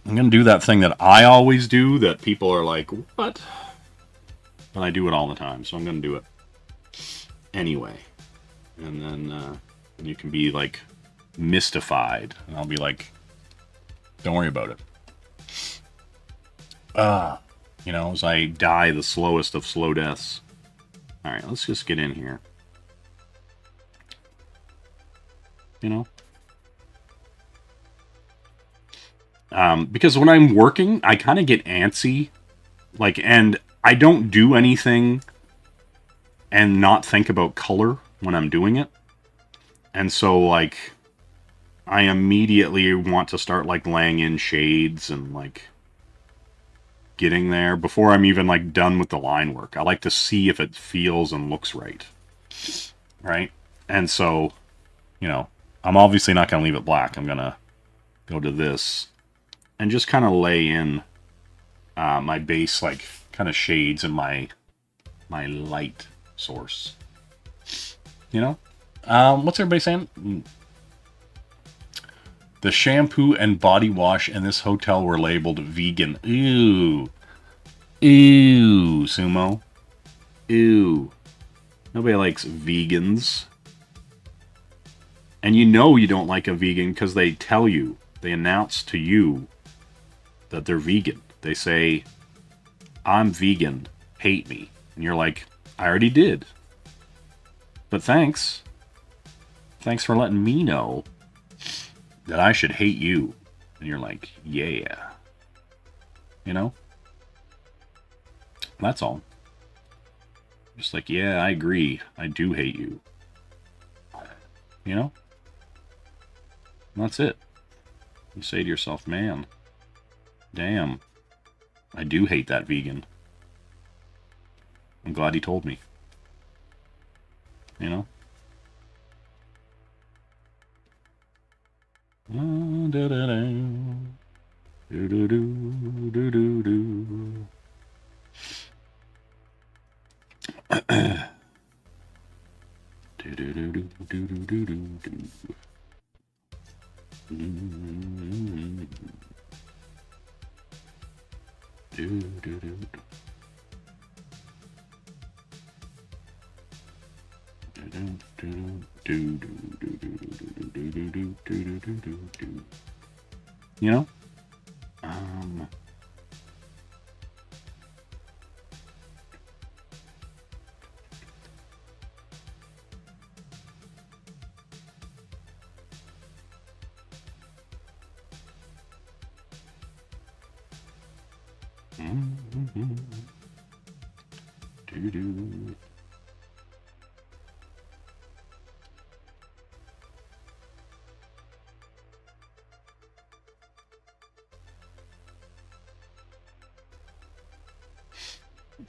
I'm gonna do that thing that I always do that people are like, what? But I do it all the time, so I'm gonna do it anyway. And then you can be like mystified, and I'll be like, don't worry about it. You know, as I die the slowest of slow deaths. Alright, let's just get in here. You know? Because when I'm working, I kind of get antsy. Like, and I don't do anything and not think about color when I'm doing it. And so, like, I immediately want to start, like, laying in shades and, like, getting there before I'm even, like, done with the line work. I like to see if it feels and looks right. Right? And so, you know, I'm obviously not going to leave it black. I'm going to go to this and just kind of lay in my base, like, kind of shades and my light source. You know? What's everybody saying? The shampoo and body wash in this hotel were labeled vegan. Ew. Ew, Sumo. Ew. Nobody likes vegans. And you know you don't like a vegan because they tell you, they announce to you that they're vegan. They say, I'm vegan, hate me. And you're like, I already did. But thanks. Thanks for letting me know that I should hate you. And you're like, yeah. You know? That's all. Just like, yeah, I agree. I do hate you. You know? And that's it. You say to yourself, man, damn, I do hate that vegan. I'm glad he told me. You know? You know?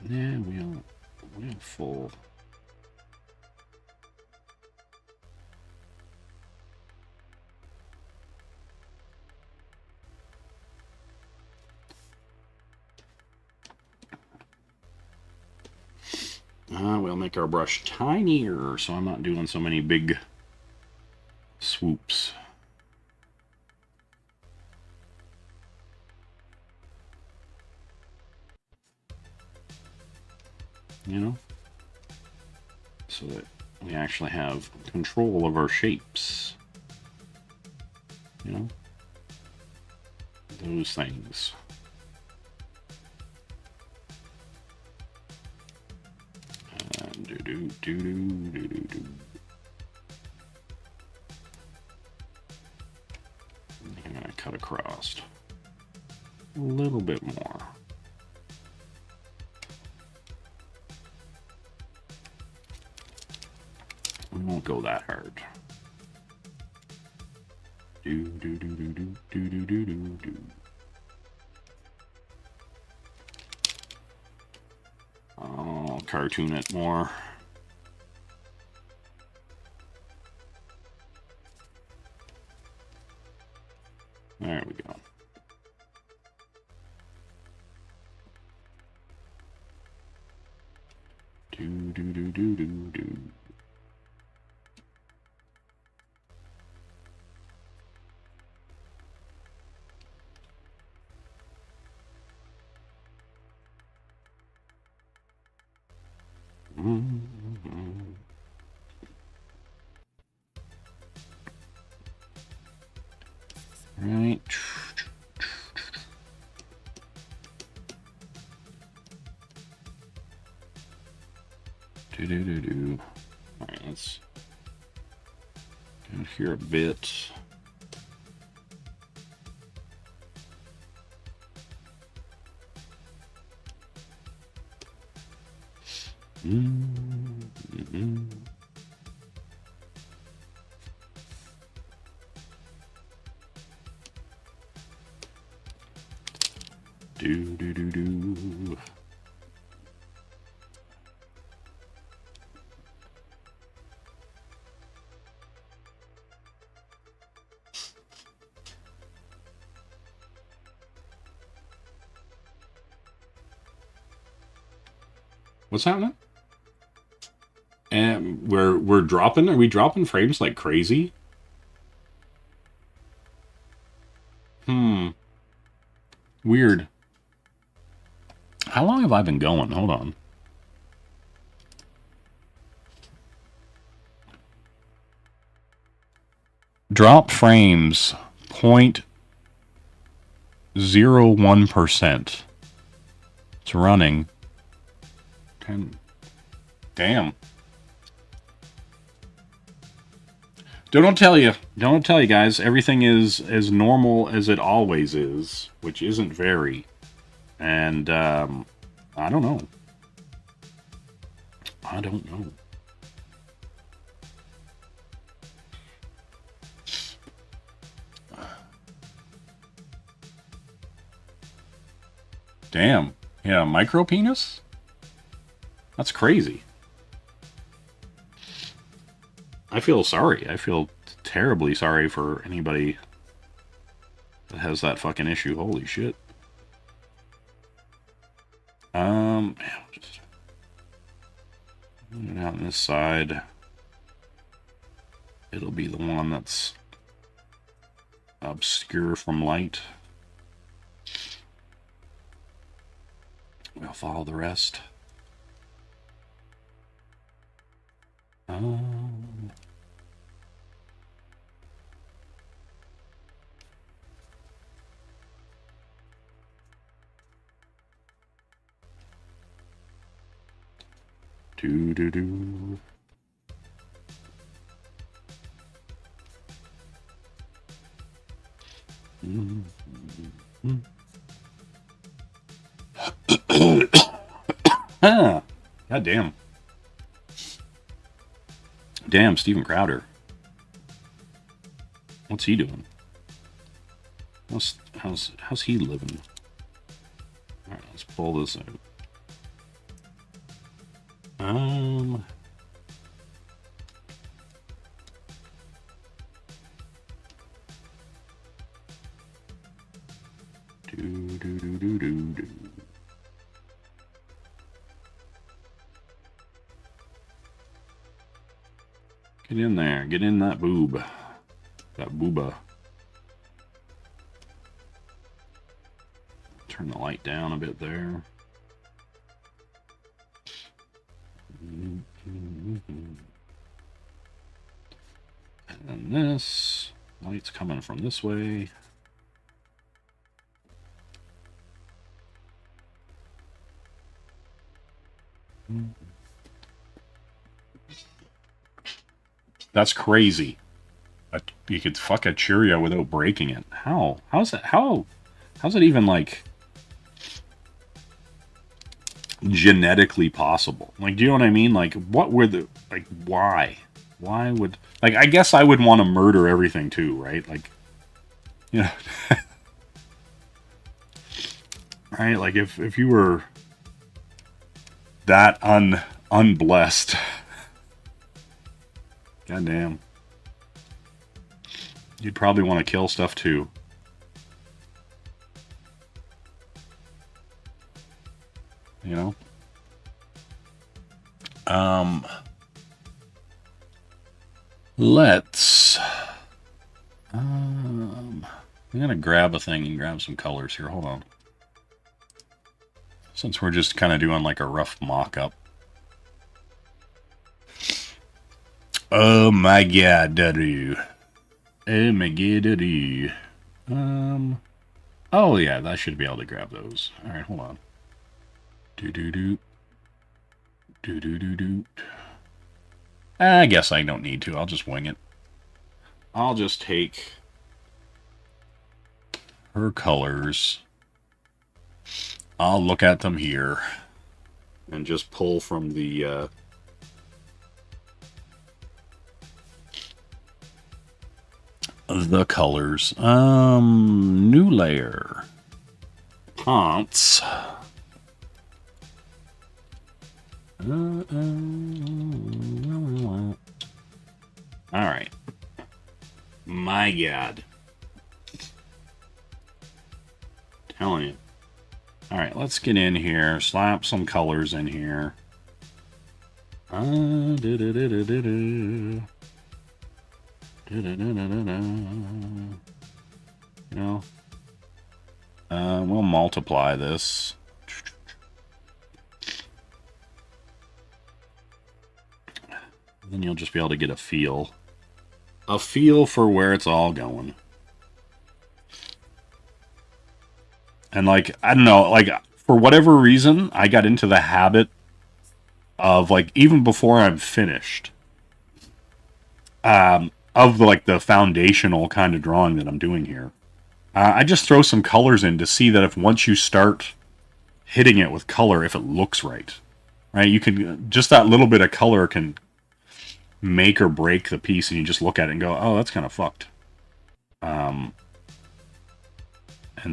Yeah, we're full. We'll make our brush tinier so I'm not doing so many big swoops. You know? So that we actually have control of our shapes. You know? Those things. I'm gonna cut across a little bit more. We won't go that hard. I'll cartoon it more. There we go. do do do do do. Right. Do do do do. All right, let's go here a bit. Mm-hmm. Do do do do. What's happening? And we're dropping. Are we dropping frames like crazy? Weird. How long have I been going? Hold on. Drop frames 0.01%. It's running. 10. Damn. Don't tell you, guys. Everything is as normal as it always is, which isn't very. And, I don't know. Damn. Yeah, micro penis? That's crazy. I feel sorry. I feel terribly sorry for anybody that has that fucking issue. Holy shit. Just put it out on this side. It'll be the one that's obscure from light. We'll follow the rest. Do do do. God damn. Damn, Steven Crowder. What's he doing? How's he living? All right, let's pull this out. Do do do do do do. Get in there. Get in that boob. That booba. Turn the light down a bit there. And then this. Light's coming from this way. That's crazy. You could fuck a Cheerio without breaking it. How? How's that? How's it even like genetically possible? Like, do you know what I mean? Like, what were the like? Why? Why would like? I guess I would want to murder everything too, right? Like, you know, right? Like if you were that unblessed. Goddamn. You'd probably want to kill stuff too. You know? Let's I'm gonna grab a thing and grab some colors here. Hold on. Since we're just kind of doing like a rough mock-up. Oh my god, daddy. Oh my god, daddy. Oh yeah, I should be able to grab those. Alright, hold on. Do-do-do. Do-do-do-do. I guess I don't need to. I'll just wing it. I'll just take her colors. I'll look at them here and just pull from the colors. New layer. Fonts. Alright. My god. Telling you. Alright, let's get in here. Slap some colors in here. You know. We'll multiply this. Then you'll just be able to get a feel. A feel for where it's all going. And like, I don't know, like, for whatever reason, I got into the habit of, like, even before I'm finished, of, like, the foundational kind of drawing that I'm doing here. I just throw some colors in to see that if once you start hitting it with color, if it looks right. Right? You can, just that little bit of color can make or break the piece, and you just look at it and go, oh, that's kind of fucked. And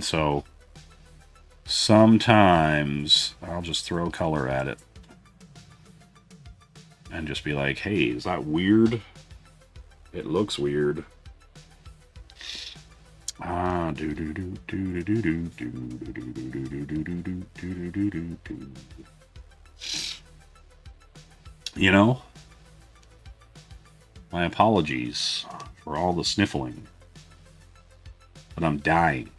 so sometimes I'll just throw color at it and just be like, hey, is that weird? It looks weird. You know? My apologies for all the sniffling. But I'm dying.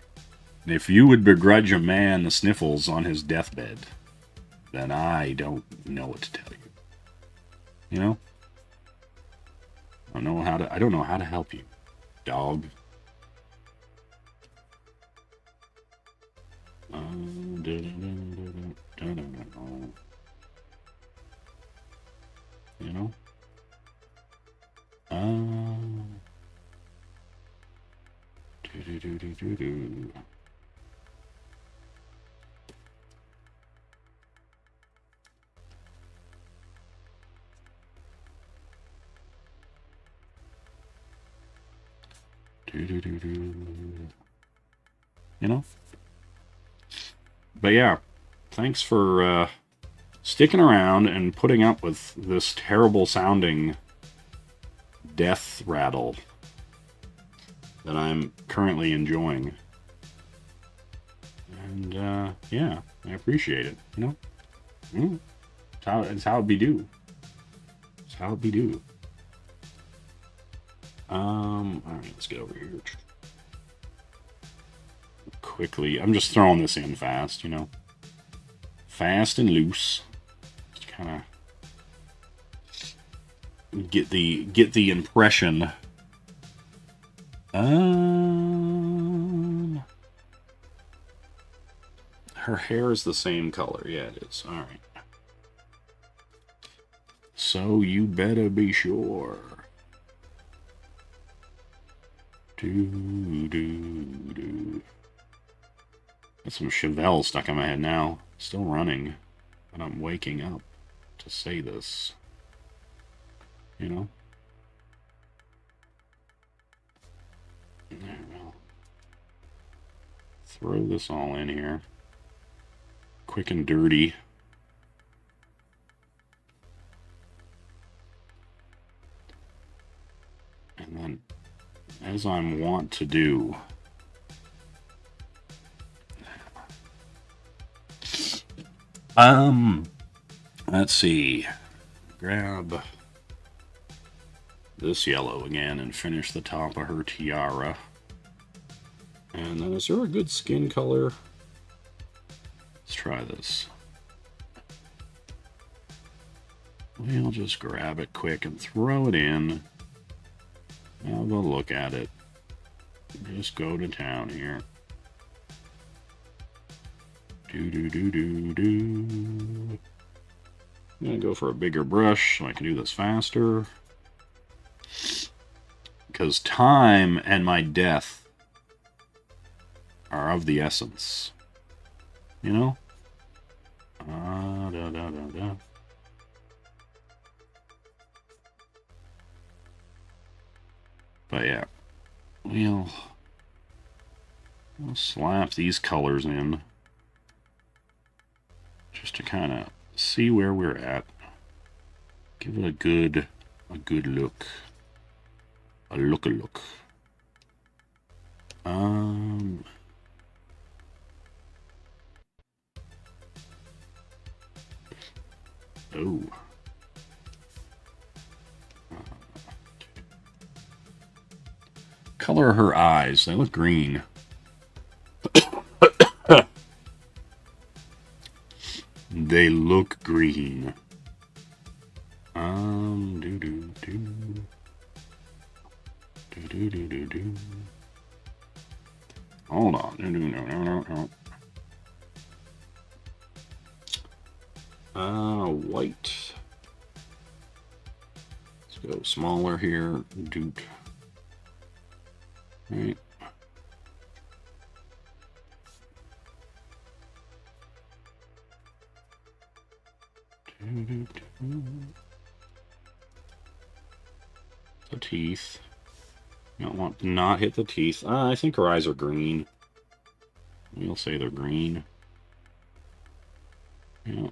And if you would begrudge a man the sniffles on his deathbed, then I don't know what to tell you. You know? I don't know how to help you, dog. You know? Do. You know? But yeah, thanks for sticking around and putting up with this terrible sounding death rattle that I'm currently enjoying. And yeah, I appreciate it, you know? It's how it be do. It's how it be do. Alright, let's get over here. Quickly, I'm just throwing this in fast, you know? Fast and loose. Just kind of get the impression. Her hair is the same color. Yeah, it is. Alright. So you better be sure. Do. Got some Chevelle stuck in my head now. Still running. But I'm waking up to say this. You know? There, well. Throw this all in here. Quick and dirty. And then, as I'm wont to do, let's see. grab this yellow again and finish the top of her tiara. And then is there a good skin color? Let's try this. We'll just grab it quick and throw it in. I'll go look at it. Just go to town here. I'm gonna go for a bigger brush so I can do this faster. Because time and my death are of the essence. You know? But yeah, we'll slap these colors in just to kind of see where we're at. Give it a good look. A look. Oh. Color her eyes. They look green. They look green. Hold on. No. White. Let's go smaller here. Doot. Right. The teeth. You don't want to not hit the teeth. I think her eyes are green. We'll say they're green. Yeah.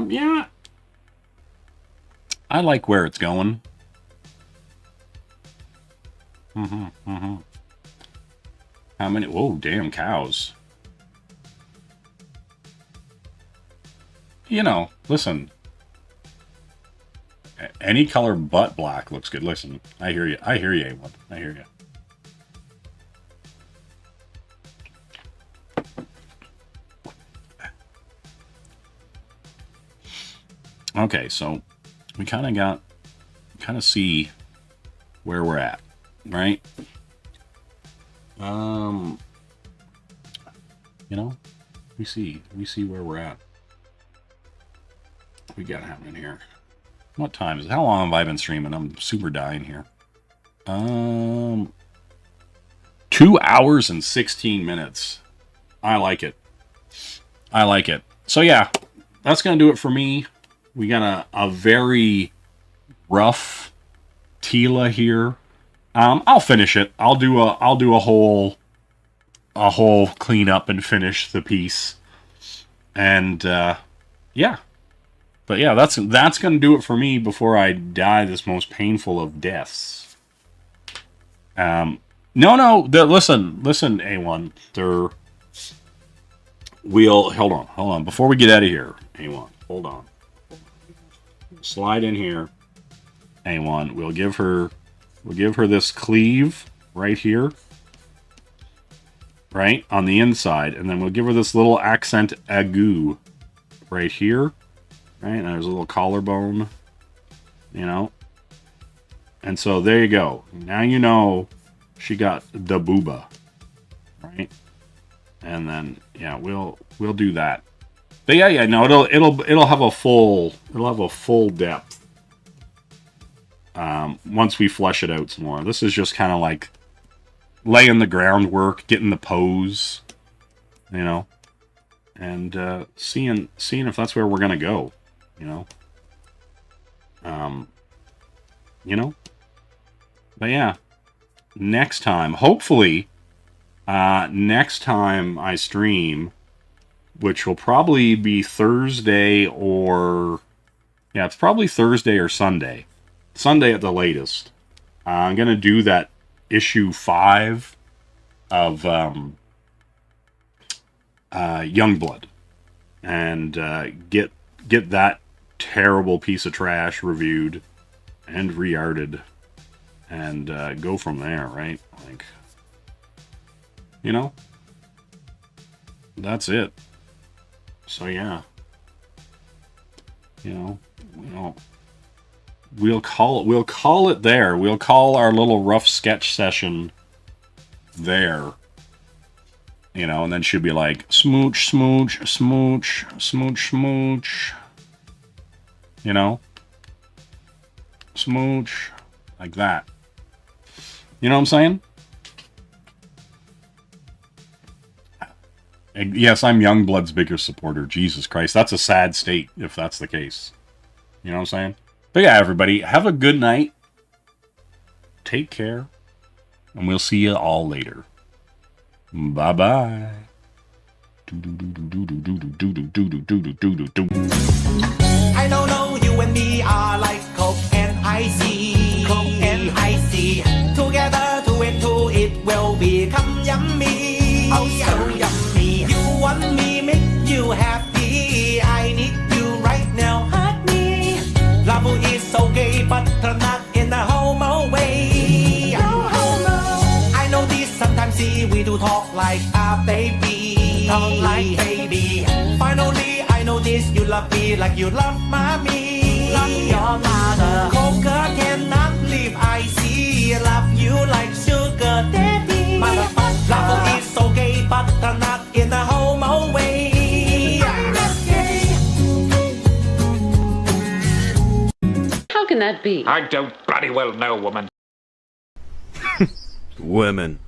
Yeah. I like where it's going. How many? Whoa, damn cows. You know, listen. Any color but black looks good. Listen, I hear you. I hear you, A1. I hear you. Okay, so we kind of see where we're at, right? You know, we see where we're at. We got happening here. What time is it? How long have I been streaming? I'm super dying here. 2 hours and 16 minutes. I like it. I like it. So yeah, that's gonna do it for me. We got a very rough Tila here. I'll finish it. I'll do a whole cleanup and finish the piece. And yeah. But yeah, that's gonna do it for me before I die this most painful of deaths. No, listen, A1. Hold on. Before we get out of here, A1, hold on. Slide in here, A1. We'll give her this cleave right here, right on the inside, and then we'll give her this little accent aigu right here, right. And there's a little collarbone, you know. And so there you go. Now you know she got the booba, right? And then yeah, we'll do that. But yeah, no, it'll have a full depth. Once we flesh it out some more. This is just kind of like laying the groundwork, getting the pose, you know, and seeing if that's where we're gonna go, you know. But yeah, next time, hopefully, next time I stream, which will probably be Thursday or Yeah, it's probably Thursday or Sunday. Sunday at the latest. I'm going to do that issue 5 of Youngblood. And get that terrible piece of trash reviewed and re-arted. And go from there, right? Like, you know? That's it. So yeah. You know, we'll call it there. We'll call our little rough sketch session there. You know, and then she'll be like, smooch, smooch, smooch, smooch, smooch. You know? Smooch. Like that. You know what I'm saying? And yes, I'm Youngblood's biggest supporter. Jesus Christ, that's a sad state if that's the case. You know what I'm saying? But yeah, everybody, have a good night. Take care. And we'll see you all later. Bye-bye. I don't know, you and me are like Coke and icy. Coke and icy. Together, 2 and 2, it will become yummy. Oh, so yummy. You want me, make you happy. I need you right now, hurt me. Love is okay, but not in a homo way. No homo. I know this sometimes, see, we do talk like a baby. Talk like baby. Finally, I know this, you love me like you love mommy. Love your mother. Coca cannot live, I see. Love you like sugar daddy. Motherfucker. Love is okay, but not in a homo way. How can that be? I don't bloody well know, woman. Women.